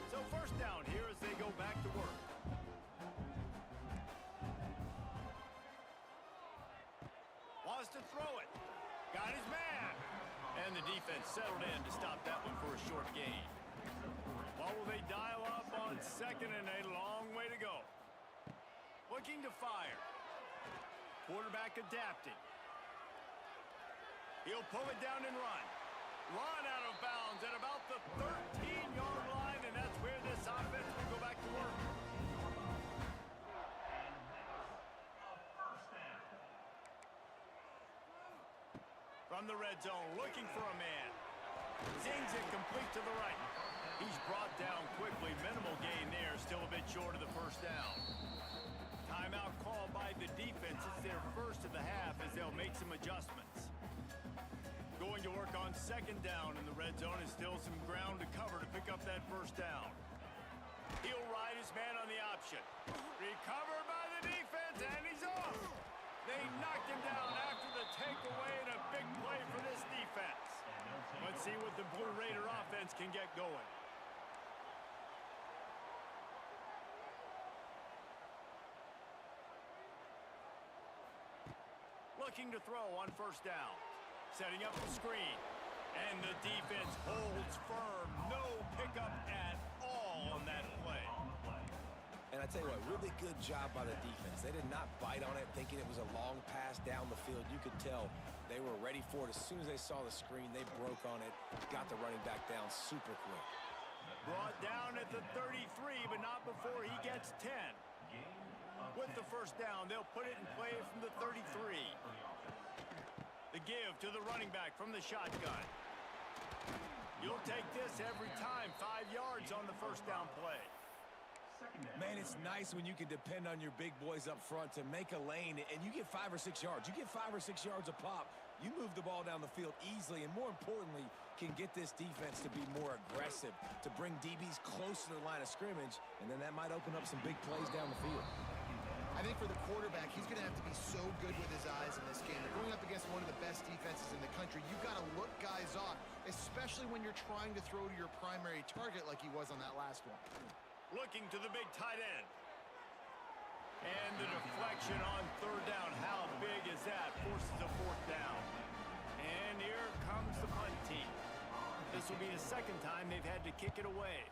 So first down here as they go back to work. to throw it. Got his man. And the defense settled in to stop that one for a short gain. What will they dial up on second and a long way to go? Looking to fire. Quarterback adapting. He'll pull it down and run. Run out of bounds at about the 13-yard line, and that's where this offense will go back to work. From the red zone, looking for a man. Zings it complete to the right. He's brought down quickly. Minimal gain there, still a bit short of the first down. Timeout called by the defense. It's their first of the half as they'll make some adjustments. Going to work on second down in the red zone is still some ground to cover to pick up that first down. He'll ride his man on the option. Recovered by the defense, and he's off. They knocked him down after the takeaway, and a big play for this defense. Let's see what the Blue Raider offense can get going. Looking to throw on first down. Setting up the screen. And the defense holds firm. No pickup at all on that play. And I tell you what, really good job by the defense. They did not bite on it thinking it was a long pass down the field. You could tell they were ready for it. As soon as they saw the screen, they broke on it, got the running back down super quick. Brought down at the 33, but not before he gets 10. With the first down, they'll put it in play from the 33. The give to the running back from the shotgun. You'll take this every time. 5 yards on the first down play. Man, it's nice when you can depend on your big boys up front to make a lane, and you get 5 or 6 yards. You get 5 or 6 yards a pop. You move the ball down the field easily, and more importantly, can get this defense to be more aggressive, to bring DBs close to the line of scrimmage, and then that might open up some big plays down the field. I think for the quarterback, he's going to have to be so good with his eyes in this game. They're going up against one of the best defenses in the country. You've got to look guys off, especially when you're trying to throw to your primary target like he was on that last one. Looking to the big tight end. And the deflection on third down. How big is that? Forces a fourth down. And here comes the punt team. This will be the second time they've had to kick it away.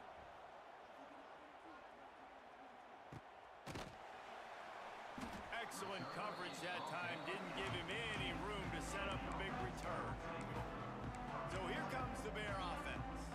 Excellent coverage that time. Didn't give him any room to set up a big return. So here comes the Bear offense.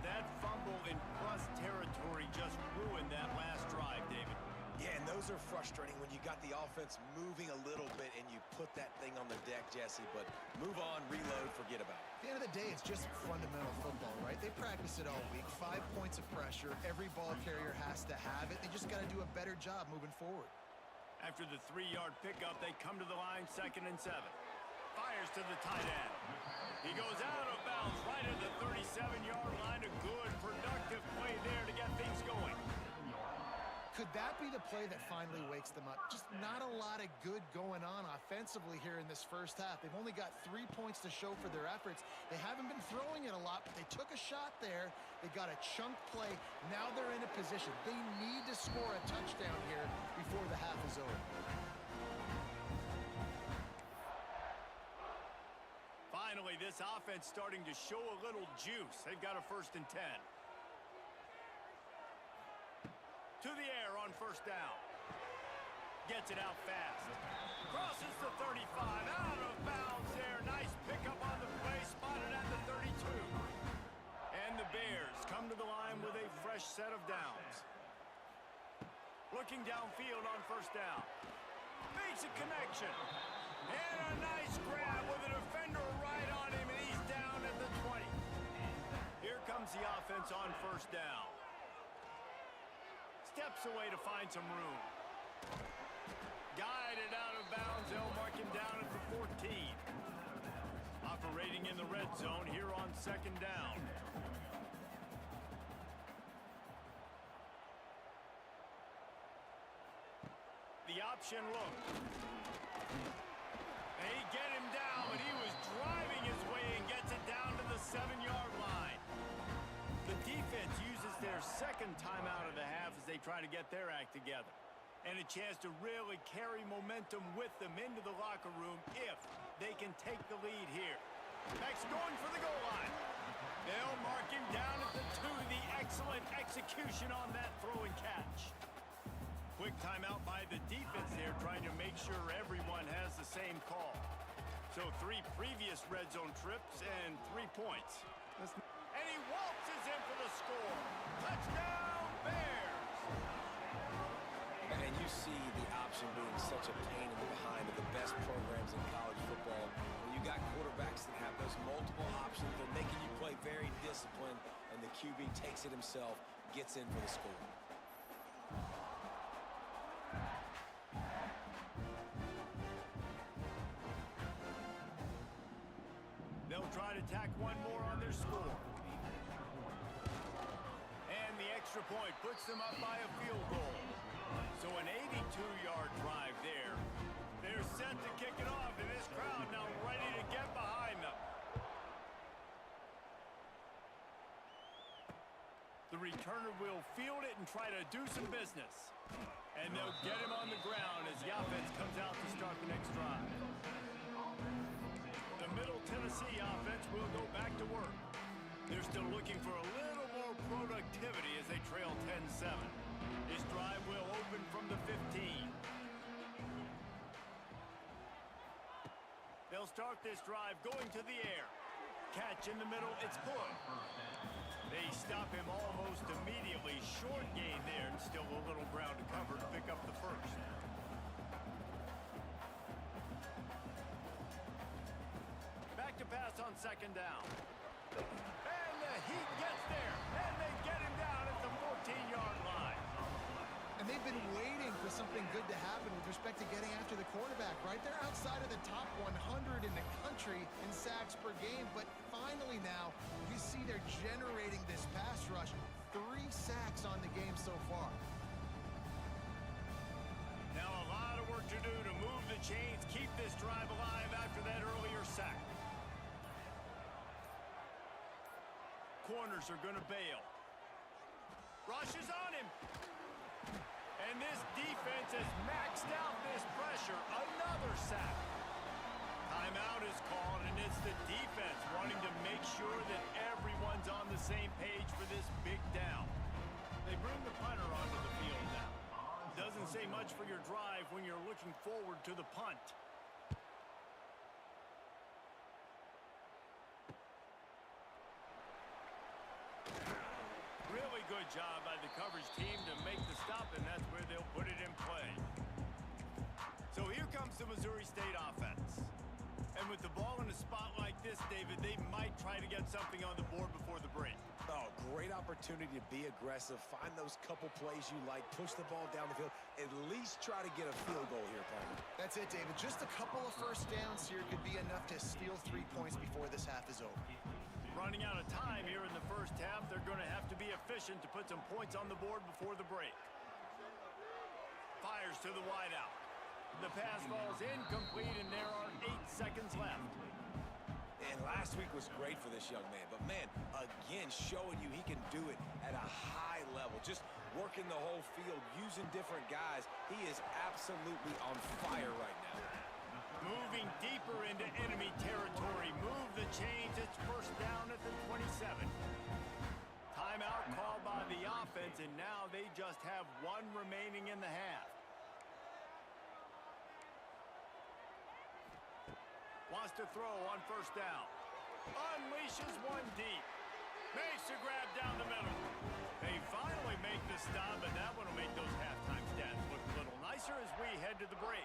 That fumble in plus territory just ruined that last drive, David. Yeah, and those are frustrating when you got the offense moving a little bit and you put that thing on the deck, Jesse. But move on, reload, forget about it. At the end of the day, it's just fundamental football, right? They practice it all week. 5 points of pressure. Every ball carrier has to have it. They just got to do a better job moving forward. After the 3-yard pickup, they come to the line, 2nd and 7. Fires to the tight end. He goes out of bounds right at the 37-yard line. A good, productive play there to get things going. Could that be the play that finally wakes them up? Just not a lot of good going on offensively here in this first half. They've only got 3 points to show for their efforts. They haven't been throwing it a lot, but they took a shot there. They got a chunk play. Now they're in a position. They need to score a touchdown here before the half is over. Finally, this offense starting to show a little juice. They've got a 1st and 10. To the air on first down. Gets it out fast. Crosses the 35. Out of bounds there. Nice pickup on the play. Spotted at the 32. And the Bears come to the line with a fresh set of downs. Looking downfield on first down. Makes a connection. And a nice grab with a defender right on him, and he's down at the 20. Here comes the offense on first down. Steps away to find some room. Guided out of bounds. They'll mark him down at the 14. Operating in the red zone here on 2nd down. The option look. They get him down, but he was driving his way and gets it down to the 7-yard line. The defense uses their 2nd timeout of the half as they try to get their act together. And a chance to really carry momentum with them into the locker room if they and take the lead here. Max going for the goal line. They'll mark him down at the 2. The excellent execution on that throw and catch. Quick timeout by the defense there, trying to make sure everyone has the same call. So 3 previous red zone trips and 3 points. And he waltzes in for the score. Touchdown, Bears! And you see the option being such a pain in the behind of the best programs in college football. When you got quarterbacks that have those multiple options, they're making you play very disciplined, and the QB takes it himself, gets in for the score. They'll try to tack one more on their score. And the extra point puts them up by a field goal. So an 82-yard drive there. They're set to kick it off, and this crowd now ready to get behind them. The returner will field it and try to do some business. And they'll get him on the ground as the offense comes out to start the next drive. The Middle Tennessee offense will go back to work. They're still looking for a little more productivity as they trail 10-7. This drive will open from the 15. They'll start this drive going to the air. Catch in the middle, it's good. They stop him almost immediately. Short gain there, and still a little ground to cover to pick up the first. Back to pass on second down. And the Heat gets there, and they get him down at the 14-yard line. And they've been waiting for something good to happen with respect to getting after the quarterback, right? They're outside of the top 100 in the country in sacks per game, but finally now you see they're generating this pass rush. 3 sacks on the game so far. Now a lot of work to do to move the chains, keep this drive alive after that earlier sack. Corners are going to bail. Rushes on him. And this defense has maxed out this pressure. Another sack. Timeout is called, and it's the defense wanting to make sure that everyone's on the same page for this big down. They bring the punter onto the field now. Doesn't say much for your drive when you're looking forward to the punt. Really good job by the coverage team to make the stop, and that's where they'll put it in play. So here comes the Missouri State offense. And with the ball in a spot like this, David, they might try to get something on the board before the break. Oh, great opportunity to be aggressive. Find those couple plays you like. Push the ball down the field. At least try to get a field goal here, partner. That's it, David. Just a couple of first downs here could be enough to steal 3 points before this half is over. Running out of time here in the first half, they're going to have to be efficient to put some points on the board before the break. Fires to the wideout. The pass falls incomplete, and there are 8 seconds left. And last week was great for this young man. But, man, again, showing you he can do it at a high level. Just working the whole field, using different guys. He is absolutely on fire right now. Moving deeper into enemy territory. Move the chains. It's first down at the 27. Timeout called by the offense, and now they just have 1 remaining in the half. Wants to throw on first down. Unleashes one deep. Makes a grab down the middle. They finally make the stop, and that one will make those halftime stats look a little nicer as we head to the break.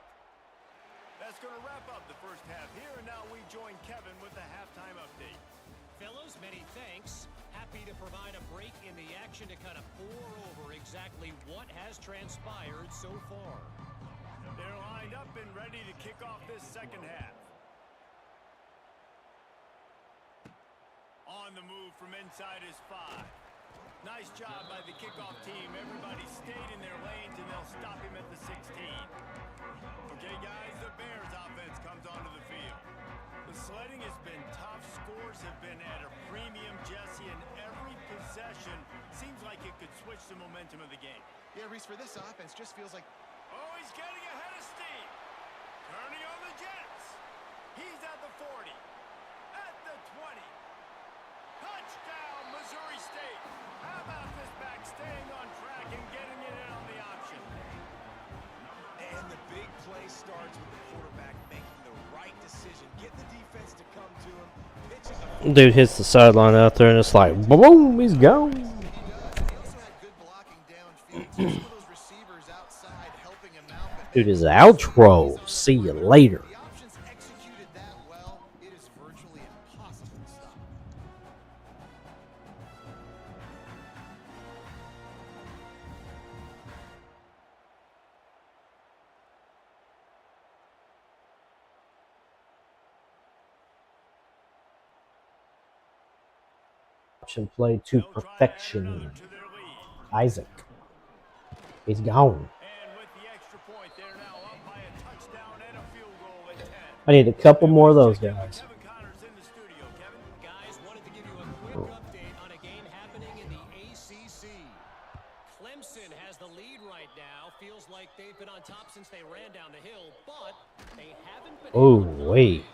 That's going to wrap up the first half here, and now we join Kevin with the halftime update. Fellows, many thanks. Happy to provide a break in the action to kind of pour over exactly what has transpired so far. They're lined up and ready to kick off this second half. On the move from inside his 5. Nice job by the kickoff team. Everybody stayed in their lanes, and they'll stop him at the 16. Okay, guys, the Bears offense comes onto the field. The sledding has been tough. Scores have been at a premium, Jesse, and every possession seems like it could switch the momentum of the game. Yeah, Reese, for this offense, just feels like... Oh, he's getting ahead of steam. Turning on the Jets. He's at the 40. Touchdown, Missouri State. How about this back staying on track and getting it in on the option? And the big play starts with the quarterback making the right decision. Get the defense to come to him. Pitching the Dude hits the sideline out there, and it's like, boom, he's gone. He does. He also had good blocking downfield. Too. Some of those receivers outside helping him out. But Dude, his outro. See you later. the options executed that well, it is virtually impossible to stop. Option play to They'll try to add perfection. another to their lead. Isaac. He's gone. And with the extra point, they're now up by a touchdown and a field goal at 10. I need a couple more of those guys. Kevin Connor's in the studio. Kevin? Guys, wanted to give you a quick update on a game happening in the ACC. Clemson has the lead right now. Feels like they've been on top since they ran down the hill, but they haven't been Oh, able to wait.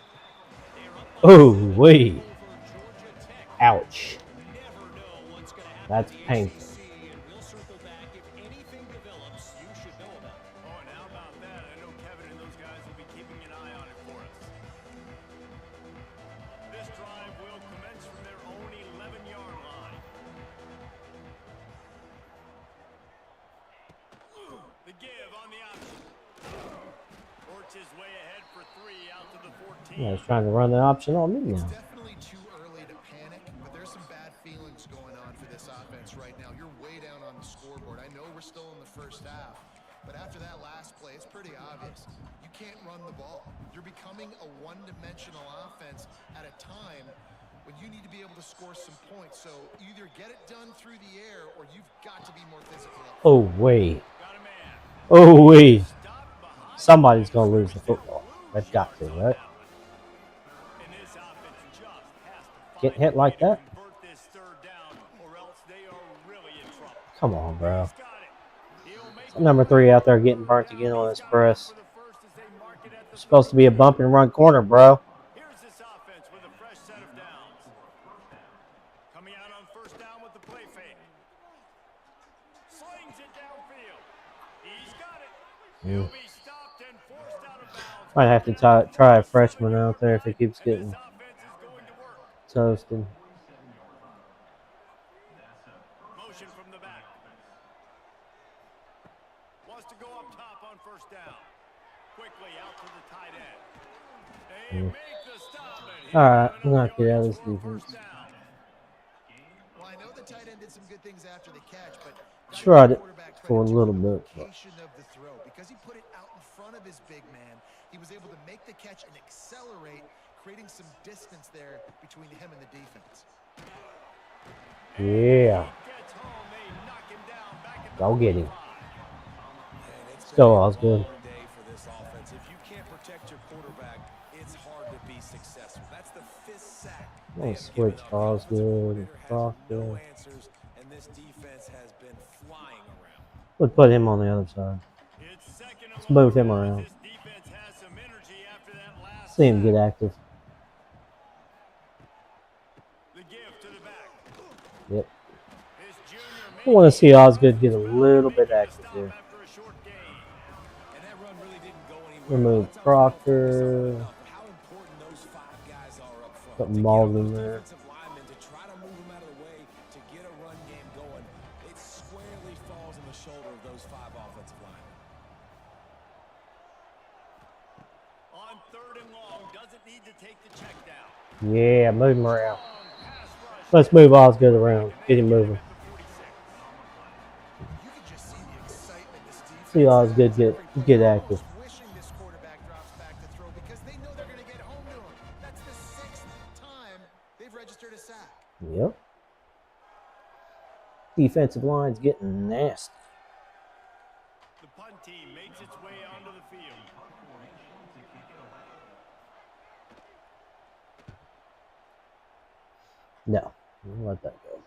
They're up by Oh, 7 wait. over Georgia Tech. Ouch. Never know what's going to happen That's in the painful. ACC, and we'll circle back. If anything develops, you should know about it. Oh, and how about that? I know Kevin and those guys will be keeping an eye on it for us. This drive will commence from their own 11-yard line. The give on the option. Works his way ahead for 3 out to the 14. Yeah, he's trying to run the option on me It's now. definitely too early to panic, but there's some bad feelings going on for this offense right now. You're way down on the scoreboard. I know we're still in the first half, but after that last play, it's pretty obvious. You can't run the ball. You're becoming a one-dimensional offense at a time when you need to be able to score some points. So either get it done through the air or you've got to be more physical. Oh, wait. Got a man. Oh, wait. Stop behind. Somebody's going to lose the football. They've got to, right? And this offense just has to Getting find hit like a way to that? convert this third down, or else they are really in trouble. Come on, bro. He's got it. He'll make Number 3 out there getting burnt again on his press. for the first as they mark it at the Supposed to be a bump and run corner, bro. Here's this offense with a fresh set of downs. Coming out on first down with the play fake. Slings it downfield. He's got it. He'll be stopped and forced out of bounds. Might have to try a freshman out there if he keeps getting This offense is going to work. toasted. Motion from the back. Wants to go up top on first down. Quickly out to the tight end. They make the stop. And All right, I'm going to get out of this for a defense. first down. Well, I know the tight end did some good things after the catch, but Tried it for a little bit. But location of the throw because he put it out in front of his big man. He was able to make the catch and accelerate, creating some distance there between him and the defense. yeah. Gets home. They knock him down back at the Go get him. 45. And it's Go, gonna be a Osgood. long day for this offense. If you can't protect your quarterback, it's hard to be successful. That's the 5th sack. I'm going they to have given switch up. The offensive Osgood. coordinator has Proctor. no answers, and this defense has been flying around. Let's put him on the other side. It's second and Let's move him long. around. This defense has some energy after that last See him sack. get active. The give to the back. Yep. His junior I want to see Osgood get a little bit active stop here. after a short gain. And that run really didn't go anywhere. Remove That's how Proctor. how important those 5 guys are up front. Put To get Malden those there. defensive linemen to try to move them out of the way to get a run game going. It squarely falls on the shoulder of those 5 offensive linemen. On third and long, doesn't need to take the check down. Yeah, move him around. Pass rush. Let's move Osgood around. Get him moving. At the 46. You can just see the excitement this defense See Osgood has. get active. Almost wishing this quarterback drops back to throw because they know they're going to get home to him. That's the 6th time they've registered a sack. Yep. Defensive line's getting nasty. The punt team makes its way onto the field. No, we'll let that go.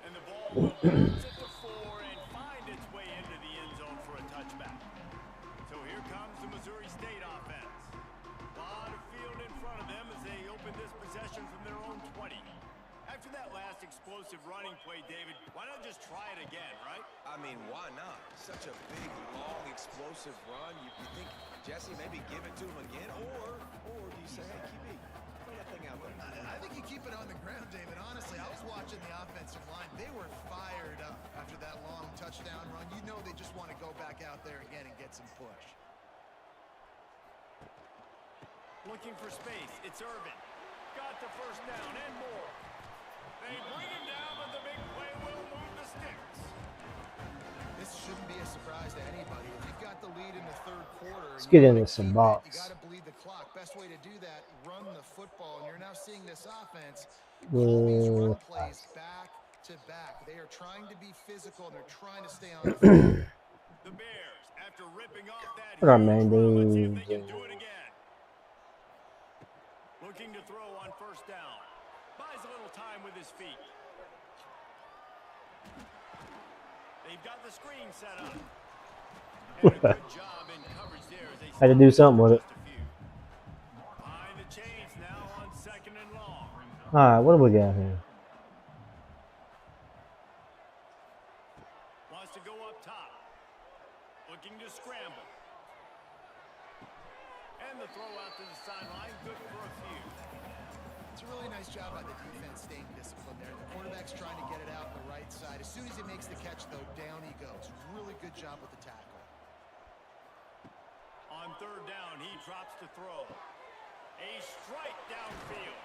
And the ball will bounce at the 4 and find its way into the end zone for a touchback. So here comes the Missouri State offense. A lot of field in front of them as they open this possession from their own 20. explosive running play, David. Why not just try it again, right? I mean, why not? Such a big, long, explosive run. You think, Jesse, maybe give it to him again? Or do you say, hey, QB, throw that thing out there? I think you keep it on the ground, David. Honestly, I was watching the offensive line. They were fired up after that long touchdown run. You know they just want to go back out there again and get some push. Looking for space. It's Irvin. Got the first down and more. They bring him down, but the big play will move the sticks. This shouldn't be a surprise to anybody. If you've got the lead in the third quarter, Let's get into some you box. got to bleed the clock. Best way to do that, run the football. And you're now seeing this offense call these run plays back to back. They are trying to be physical and they're trying to stay on the field. The Bears, after ripping off that What are huge run, let's see if they Mandy? can do it again. Looking to throw on first down. Buys a little time with his feet. They've got the screen set up. And a good job in coverage there as they Had to do something with it. just a few. Behind the chains now on second and long. All right, what do we got here? Wants to go up top. Looking to scramble. And the throw out to the sideline. Good for a few. It's a really nice job by the defense staying disciplined there. The quarterback's trying to get it out the right side. As soon as he makes the catch, though, down he goes. Really good job with the tackle. On third down, he drops to throw. A strike downfield.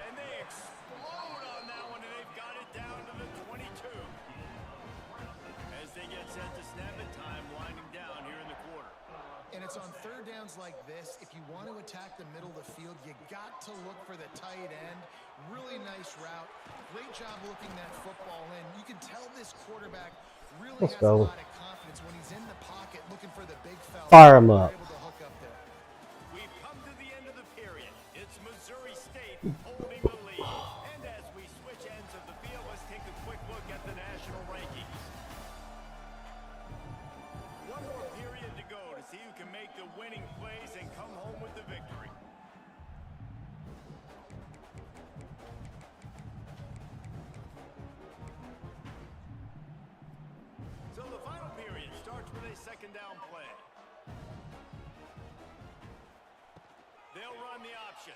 And they explode on that one, and they've got it down to the 22. As they get set to snap it, time winding down here in the quarter. And it's on third downs like this. If you want to attack the middle of the field, you got to look for the tight end. Really nice route. Great job looking that football in. You can tell this quarterback really Let's has go. a lot of confidence when he's in the pocket looking for the big fella. Fire him up. Able to hook up there. We've come to the end of the period. It's Missouri State holding the lead. And as we switch ends of the field, let's take a quick look at the national rankings. One more period to go to see who can make the winning plays and come home with the victory. So the final period starts with a second down play. They'll run the option.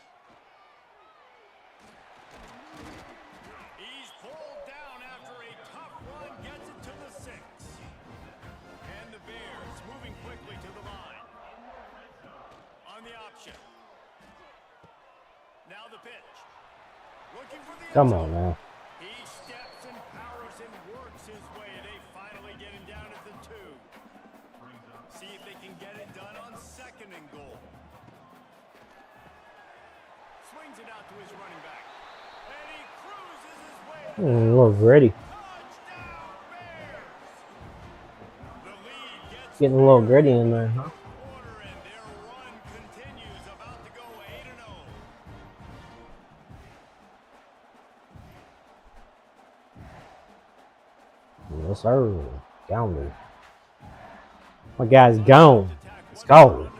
He's pulled down after a tough run, gets it to the 6. And the Bears moving quickly to the line. On the option. Now the pitch. Looking for the Come end on zone. now. He steps and powers and works his way. They finally get him down at the 2. See if they can get it done on second and goal. Swings it out to his running back. And he cruises his way. Look ready. Touchdown, Bears! The lead gets Getting a little gritty in there, huh? quarter, and their run continues, about to go 8-0. Yes, sir. Gone. My guy's gone. Let's go.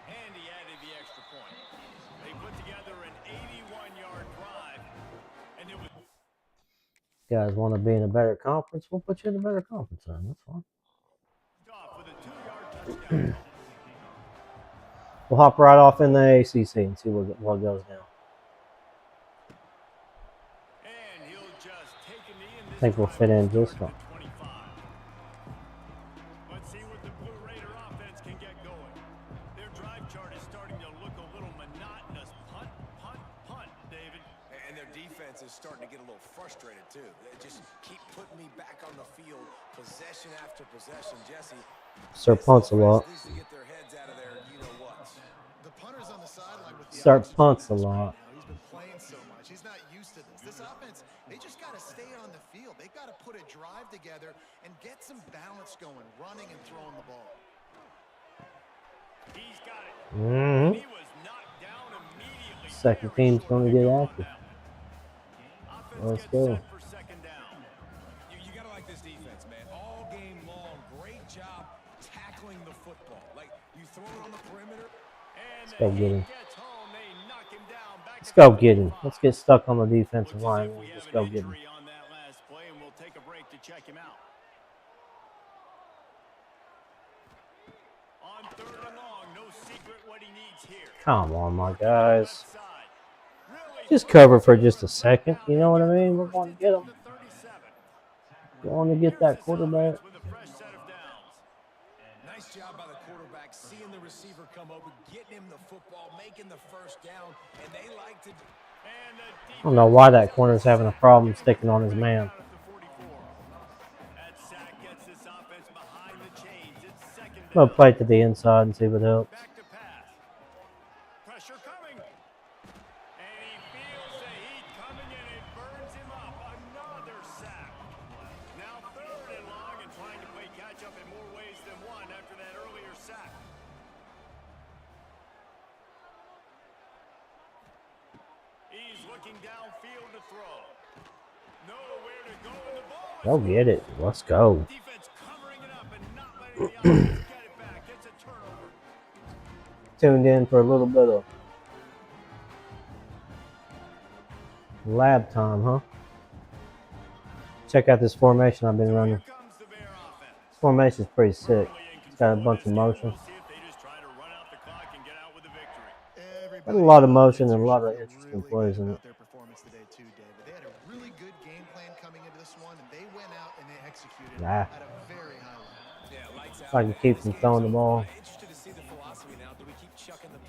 And he added the extra point. They put together an 81-yard drive, and it was Guys want to be in a better conference? We'll put you in a better conference, then. That's fine. off with a 2-yard touchdown. We'll hop right off in the ACC and see what goes down. And he'll just take a knee in this I think we'll drive fit in to just start fine. at 25. Let's see what the Blue Raider offense can get going. Their drive chart is starting to look a little monotonous. Punt, punt, punt, David. And their defense is starting to get a little frustrated, too. They just keep putting me back on the field, possession after possession. Jesse, Sir punts a lot. needs to get their heads out of their you-know-what. The punter's on the sideline with the Sir oxygen punts a mask right lot. now. He's been playing so much. He's not used to this. This offense, they just got to stay on the field. They've got to put a drive together and get some balance going, running and throwing the ball. He's got it. Mm-hmm. He was knocked down immediately. Second Very team's short going to to get go on active. that one. Offense Let's gets go. set for second down. You got to like this defense, man. All game long, great job tackling the football. Like, you throw it on the perimeter. And go the get heat him. gets home. They knock him down back Let's go get him. Let's get stuck on the defensive line and just go get him. On that last play, and we'll take a break to check him out. On 3rd and long, no secret what he needs here. Come on, my guys. Just cover for just a second. You know what I mean? We're going to get him. Going to get that quarterback. Nice job by the quarterback, seeing the receiver come open, getting him the football, making the first down, and they like to. I don't know why that corner's having a problem sticking on his man. I'm going to play it to the inside and see what helps. Pressure coming. And he feels the heat coming and it burns him up. Another sack. Now 3rd and long and trying to play catch up in more ways than one after that earlier sack. He's looking downfield to throw. Nowhere to go in the ball. Go get it. Let's go. Defense covering it up and not letting the offense get it back. It's a turnover. Tuned in for a little bit of lab time, huh? Check out this formation I've been running. This formation's pretty sick. It's got a bunch of motion. Got a lot of motion and a lot of interesting plays in it. They had a really good game plan coming into this one, and they went out and they executed Nah. at a very high level. So I can keep them throwing the ball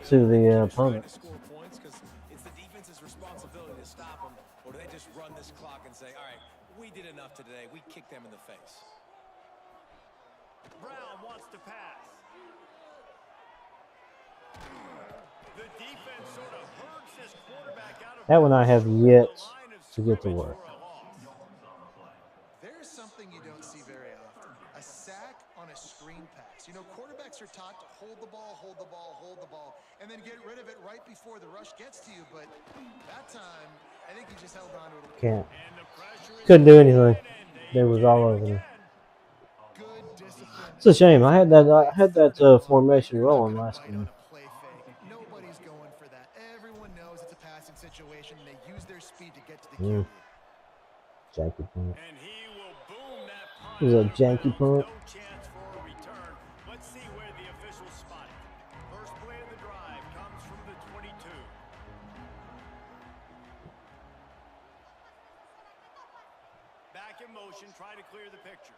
to the opponent. It's the defense's responsibility to stop them, or do they just run this clock and say, all right, we did enough today, we kicked them in the face. Brown wants to pass. The defense sort of hurts this quarterback out of That one I have yet to get to work. There's something you don't see very often. A sack on a screen pass. You know, quarterbacks are taught to hold the ball, hold the ball, hold the ball, and then get rid of it right before the rush gets to you. But that time, I think he just held on to it. Can't. Couldn't do anything. They was all over me. Good discipline. It's a shame. I had that formation rolling last Right game. on a play fake. Nobody's going for that. Everyone knows it's a passing situation, and they use their speed to get to the QB. Janky punt. And he will boom that punt. It was a janky punt. No chance for a return. Let's see where the officials spot it. First play of the drive comes from the 22. Back in motion, try to clear the picture.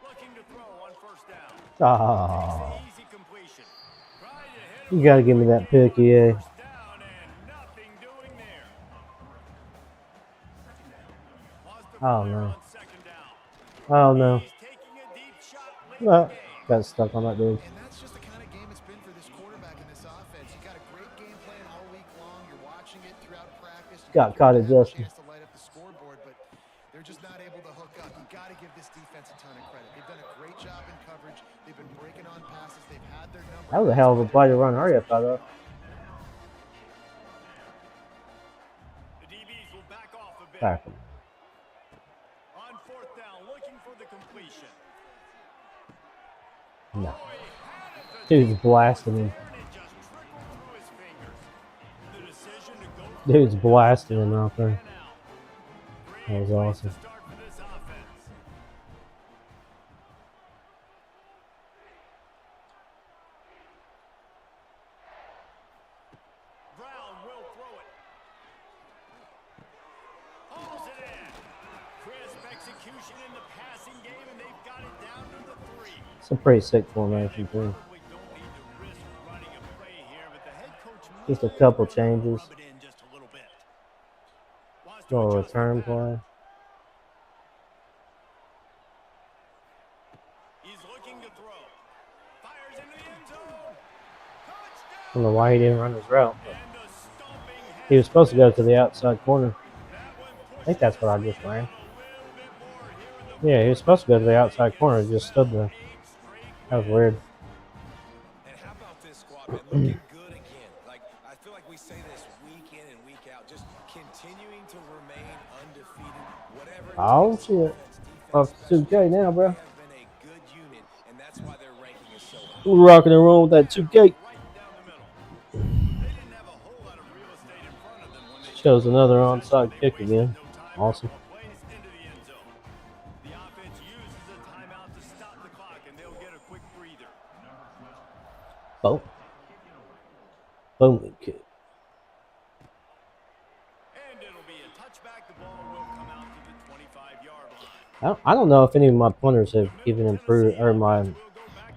Looking to throw on 1st down. Ah, Takes the easy completion. Trying to hit him you gotta give me that pick, yeah. 1st down and nothing doing there. Lost the Oh player no. on 2nd down. Oh no. He's taking a deep shot late in the Ah, game. got stuck on that dude. And that's just the kind of game it's been for this quarterback in this offense. You got a great game plan all week long. You're watching it throughout practice. You Got think caught you're gonna have a adjusting. chance to light up the scoreboard, but they're just not able to hook up. You got to give this defense a ton of credit. They've done a great job in coverage. They've been breaking on passes. They've had their number. That was a hell of a play to run hurry up out of. The DBs will back off a bit. Tackle. On 4th down, looking for the completion. No. Oh, he had it. The Dude's blasting him. turn, it just trickled through his fingers. The decision to go for Dude's it blasting him out there. ran out. That was Great place awesome. to start for this offense. Brown will throw it. Holds it in. Crisp execution in the passing game, and they've got it down to the 3. It's a pretty sick formation too. Probably don't need to risk running a play here, but the head coach Just a may couple rub changes. it in just a little bit. Wants to Little adjust the return pattern. play. He's looking to throw. Fires into the end zone. I don't know why he didn't run his route, but And a stomping he was supposed to go to the outside corner. that one I think that's what I just ran. a little bit more here in the Yeah, he was supposed to go to the outside corner. He just stood there. 8th straight That was weird. And how about this squad, man, looking good again? Like, I feel like we say this week in and week out, just continuing to remain undefeated, whatever it Oh takes. shit. Defense, Off special 2K now, teams, bro. they have been a good unit, and that's why their ranking is so high. We're rocking and rolling with that 2K. right down the middle. They didn't have a whole lot of real estate in Shows another onside kick again. Awesome. The offense uses a timeout to stop the clock, and they'll get a quick breather. Boom. Boom kick. And it'll be a touchback. The ball will come out to the 25-yard line. I don't know if any of my punters have even improved, or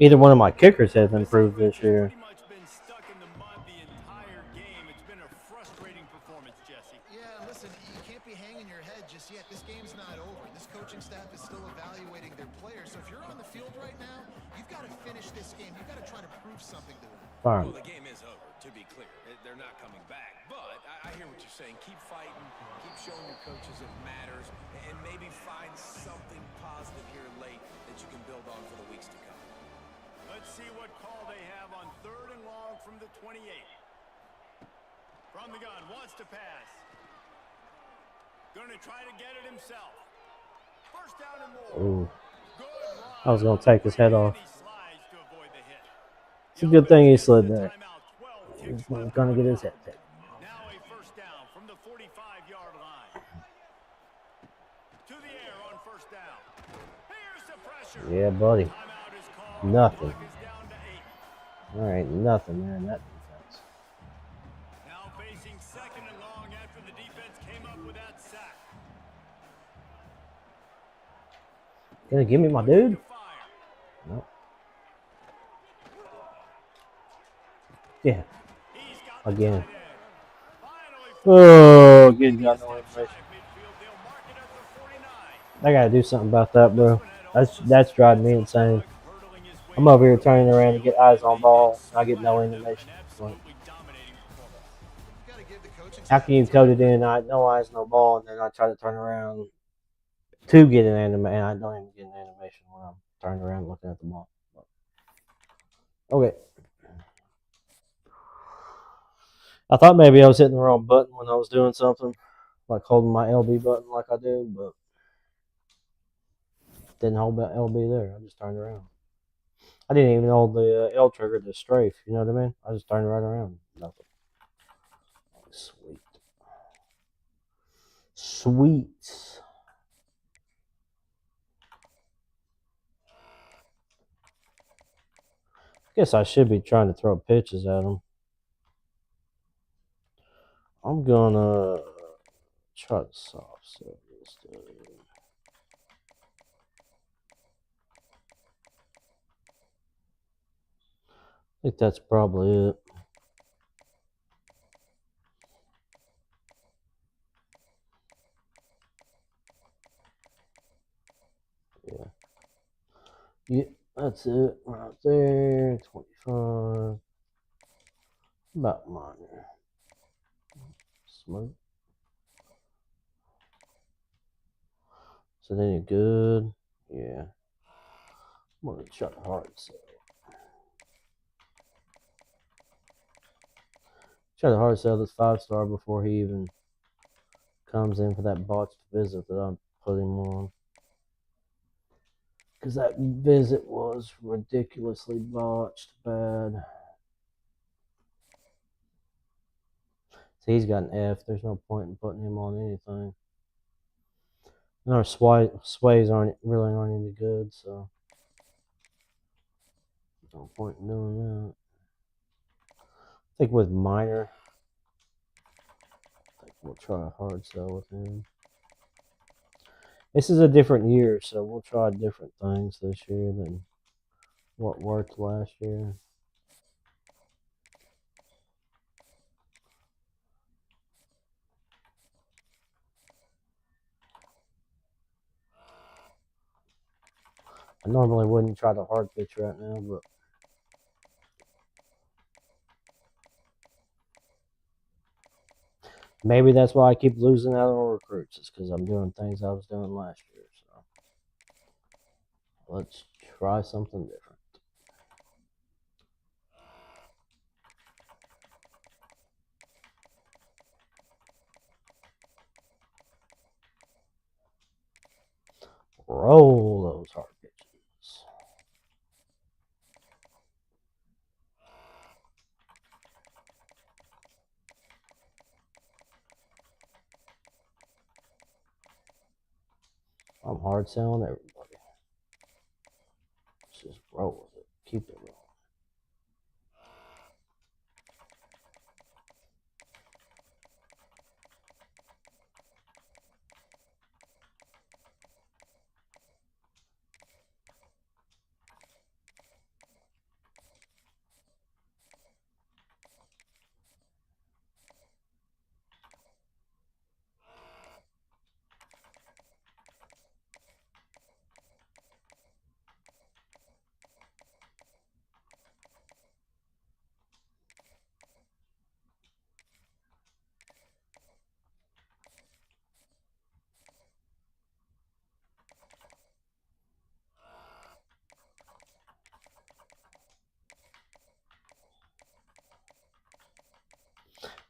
either one of my kickers have improved this year. Pretty much been stuck in the mud the entire game. It's been a frustrating performance, Jesse. Yeah, listen, you can't be hanging your head just yet. This game's not over. This coaching staff is still evaluating their players. So if you're on the field right now, you've got to finish this game. You've got to try to prove something to them. Fine. Well, the game is over, to be clear. They're not coming back. But I hear what you're saying. Keep fighting. Keep showing your coaches it matters. And maybe find something positive here late that you can build on for the weeks to come. Let's see what call they have on 3rd and long from the 28. From the gun, wants to pass. Going to try to get it himself. First down and more. Ooh. I was going to take his head off. It's a good thing he slid there. He's going to get his head taken. Now a first down from the 45-yard line. To the air on first down. Here's the pressure. Yeah, buddy. Timeout is called. Nothing. Clock is down to 8. All right, nothing there in that defense. Now facing 2nd and long after the defense came up with that sack. Gonna give me my dude? Nope. Yeah. Again. Oh, getting got no information. I gotta do something about that, bro. That's driving me insane. I'm over here turning around to get eyes on ball. I get no animation. Like, how can you code it in? I no eyes, no ball, and then I try to turn around to get an animation. I don't even get an animation when I'm turning around looking at the ball. Okay. I thought maybe I was hitting the wrong button when I was doing something, like holding my LB button like I do, but didn't hold that LB there. I just turned around. I didn't even hold the L trigger to strafe. You know what I mean? I just turned right around. Nothing. Sweet. Sweet. Guess I should be trying to throw pitches at him. I'm gonna try to soft set this dude. I think that's probably it. Yeah. Yeah, that's it right there. 25. About minor. Smooth. Is it any good? Yeah. I'm gonna try to hard sell. Try to hard sell this 5-star before he even comes in for that botched visit that I put him on. Because that visit was ridiculously botched bad. So he's got an F. There's no point in putting him on anything. And our sways aren't any good, so no point in doing that. I think with minor, I think we'll try a hard sell with him. This is a different year, so we'll try different things this year than what worked last year. I normally wouldn't try the hard pitch right now, but maybe that's why I keep losing out on recruits. It's because I'm doing things I was doing last year. So let's try something different. Roll those hard pitches. I'm hard selling everybody. Let's just roll with it. Keep it rolling.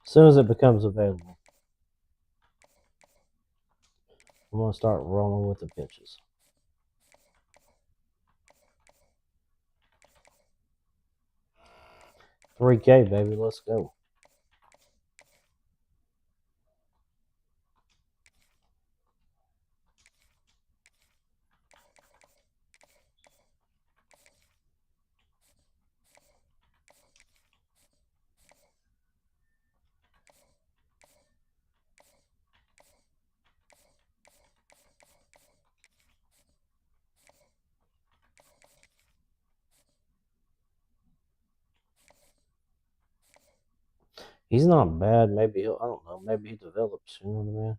As soon as it becomes available, I'm going to start rolling with the pitches. 3K, baby. Let's go. He's not bad. Maybe he'll, I don't know, maybe he develops. You know what I mean?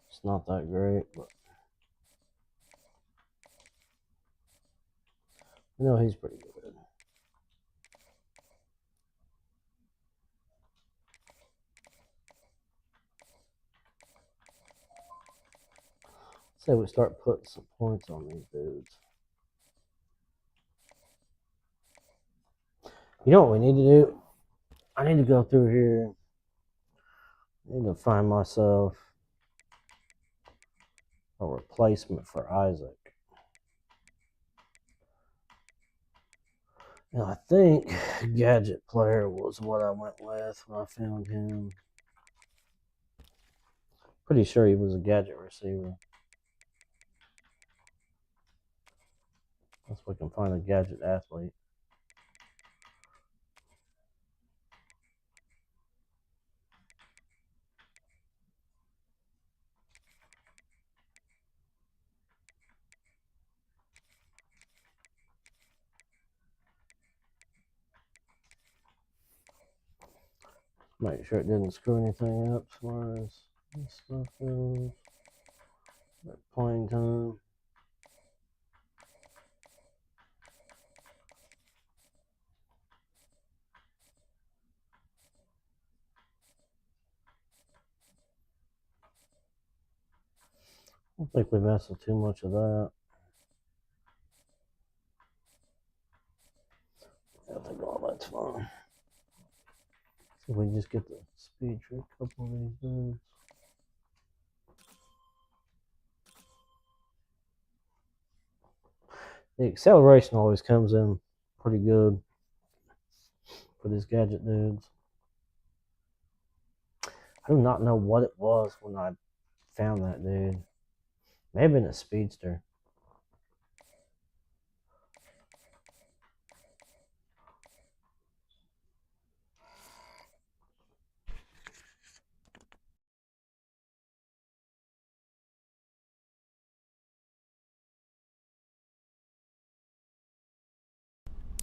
It's not that great, but you know he's pretty good. Say we start putting some points on these dudes. You know what we need to do? I need to go through here. I need to find myself a replacement for Isaac. And I think Gadget Player was what I went with when I found him. Pretty sure he was a gadget receiver. Unless we can find a gadget athlete. Make sure it didn't screw anything up as far as this stuff goes. Playing time. I don't think we messed with too much of that. I think all that's fine. See if we can just get the speed trick couple of these dudes. The acceleration always comes in pretty good for these gadget dudes. I do not know what it was when I found that dude. Maybe in a speedster.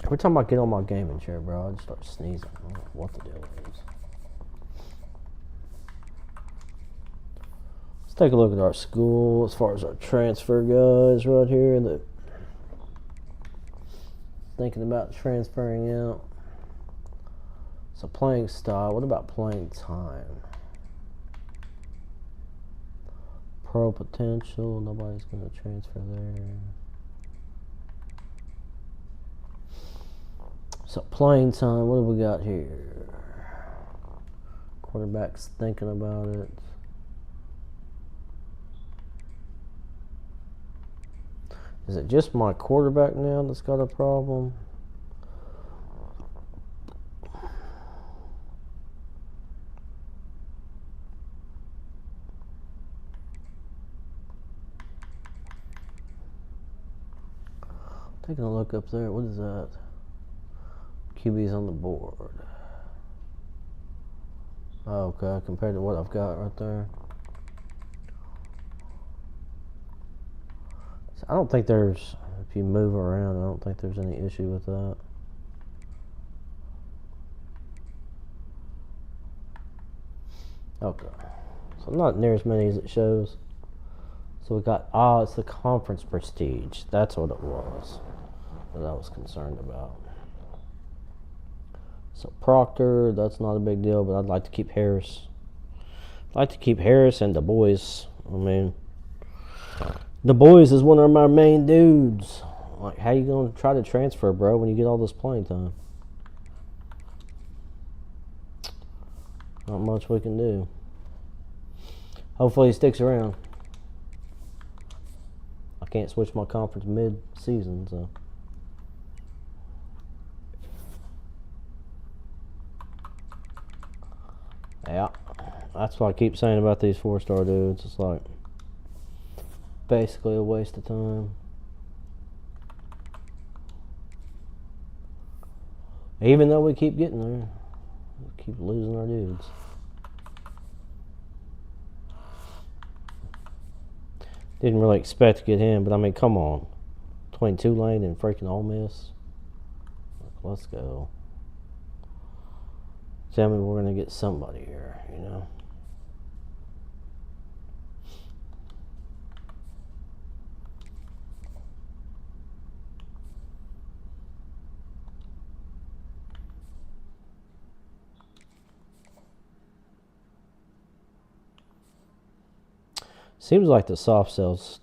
Every time I get on my gaming chair, bro, I just start sneezing. I don't know what the deal is. Let's take a look at our school as far as our transfer guys right here. Thinking about transferring out. So playing style. What about playing time? Pro potential. Nobody's going to transfer there. So playing time. What do we got here? Quarterback's thinking about it. Is it just my quarterback now that's got a problem? Taking a look up there. What is that? QB's on the board. Oh, okay, compared to what I've got right there. So I don't think there's, if you move around, I don't think there's any issue with that. Okay. So not near as many as it shows. So we got, it's the conference prestige. That's what it was that I was concerned about. So Proctor, that's not a big deal, but I'd like to keep Harris. I'd like to keep Harris and the boys. I mean, the boys is one of my main dudes. Like, how you going to try to transfer, bro, when you get all this playing time? Not much we can do. Hopefully he sticks around. I can't switch my conference mid-season, so. Yeah, that's what I keep saying about these 4-star dudes. It's like basically a waste of time. Even though we keep getting there, we keep losing our dudes. Didn't really expect to get him, but I mean, come on. Between Tulane and freaking Ole Miss. Let's go. Tell me we're going to get somebody here, you know. Seems like the soft cells,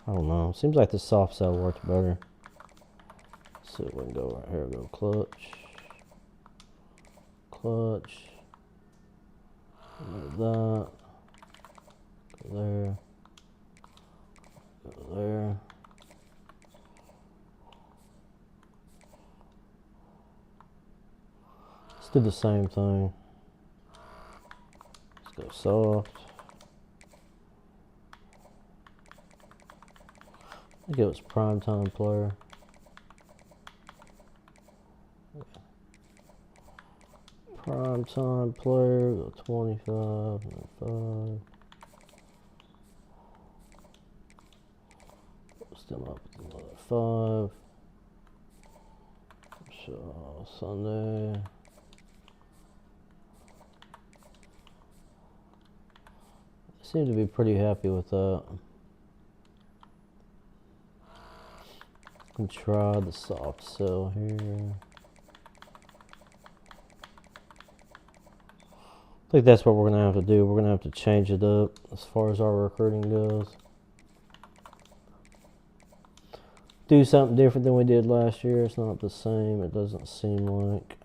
I don't know. Seems like the soft cell works better. Let's see if we can go right here. Go clutch. Clutch. Look at that. Go there. Go there. Let's do the same thing. Let's go soft. I think it was primetime player. Primetime player, go 25 and 5. Still up with another 5. So Sunday. Seem to be pretty happy with that. And try the soft cell here. I think that's what we're going to have to do. We're going to have to change it up as far as our recruiting goes. Do something different than we did last year. It's not the same. It doesn't seem like.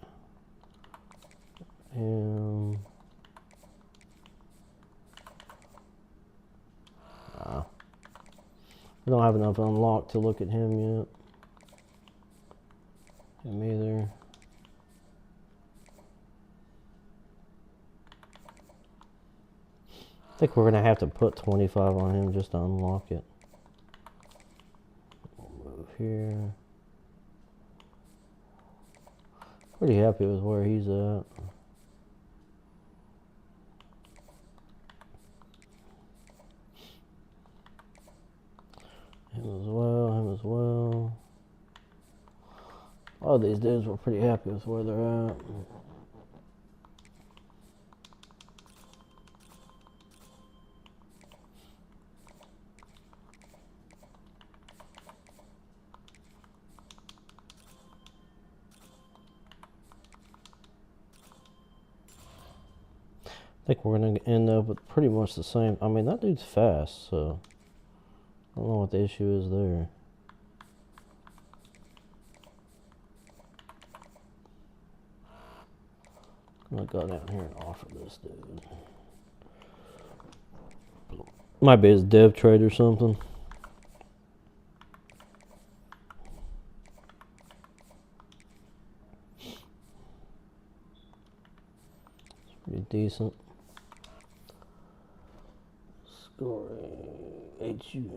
We don't have enough unlocked to look at him yet. Him either. I think we're going to have to put 25 on him just to unlock it. We'll move here. Pretty happy with where he's at. Him as well. All these dudes were pretty happy with where they're at. I think we're going to end up with pretty much the same. I mean, that dude's fast, so I don't know what the issue is there. I'm going to go down here and offer this dude. Might be his dev trade or something. It's pretty decent. Scoring HUN.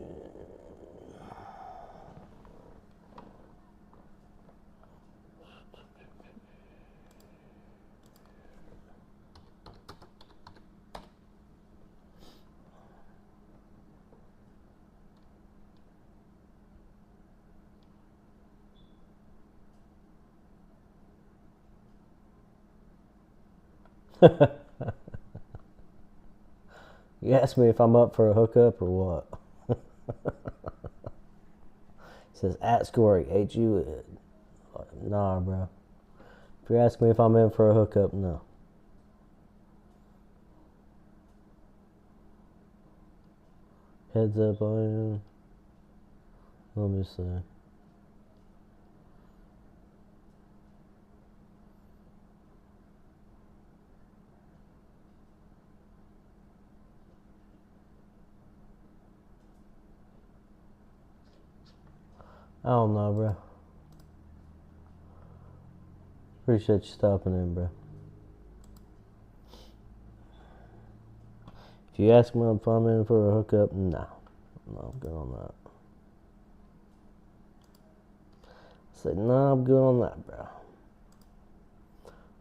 You ask me if I'm up for a hookup or what? It says at Scory, H-U. Nah, bro. If you ask me if I'm in for a hookup, no. Heads up on. Let me see. I don't know, bro. Appreciate you stopping in, bro. If you ask me if I'm in for a hookup, no. No, I'm good on that. Say, no, I'm good on that, bro.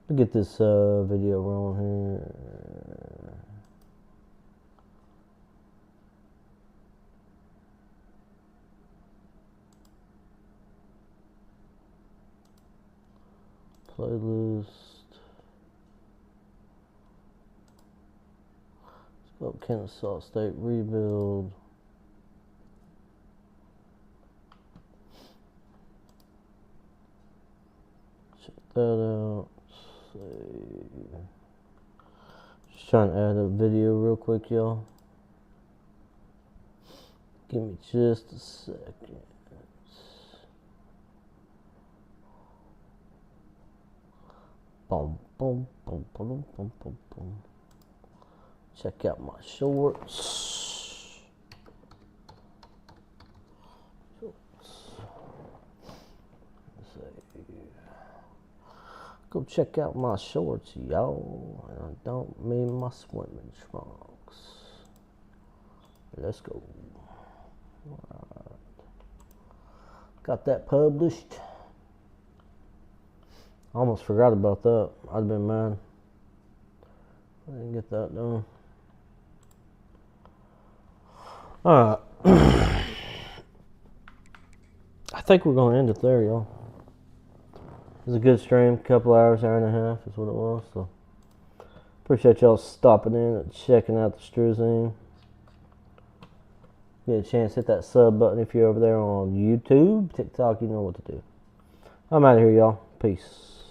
Let me get this video rolling here. Playlist. Let's go up Kennesaw State rebuild. Check that out. See. Just trying to add a video real quick, y'all. Give me just a second. Boom, boom, boom, boom, boom, boom, boom. Check out my shorts. Go check out my shorts, y'all. And I don't mean my swimming trunks. Let's go. Alright. Got that published. Almost forgot about that. I'd have been mad. I didn't get that done. Alright. I think we're going to end it there, y'all. It was a good stream. Couple hours, hour and a half is what it was. So appreciate y'all stopping in and checking out the Struzine. Get a chance, hit that sub button if you're over there on YouTube, TikTok, you know what to do. I'm out of here, y'all. Peace.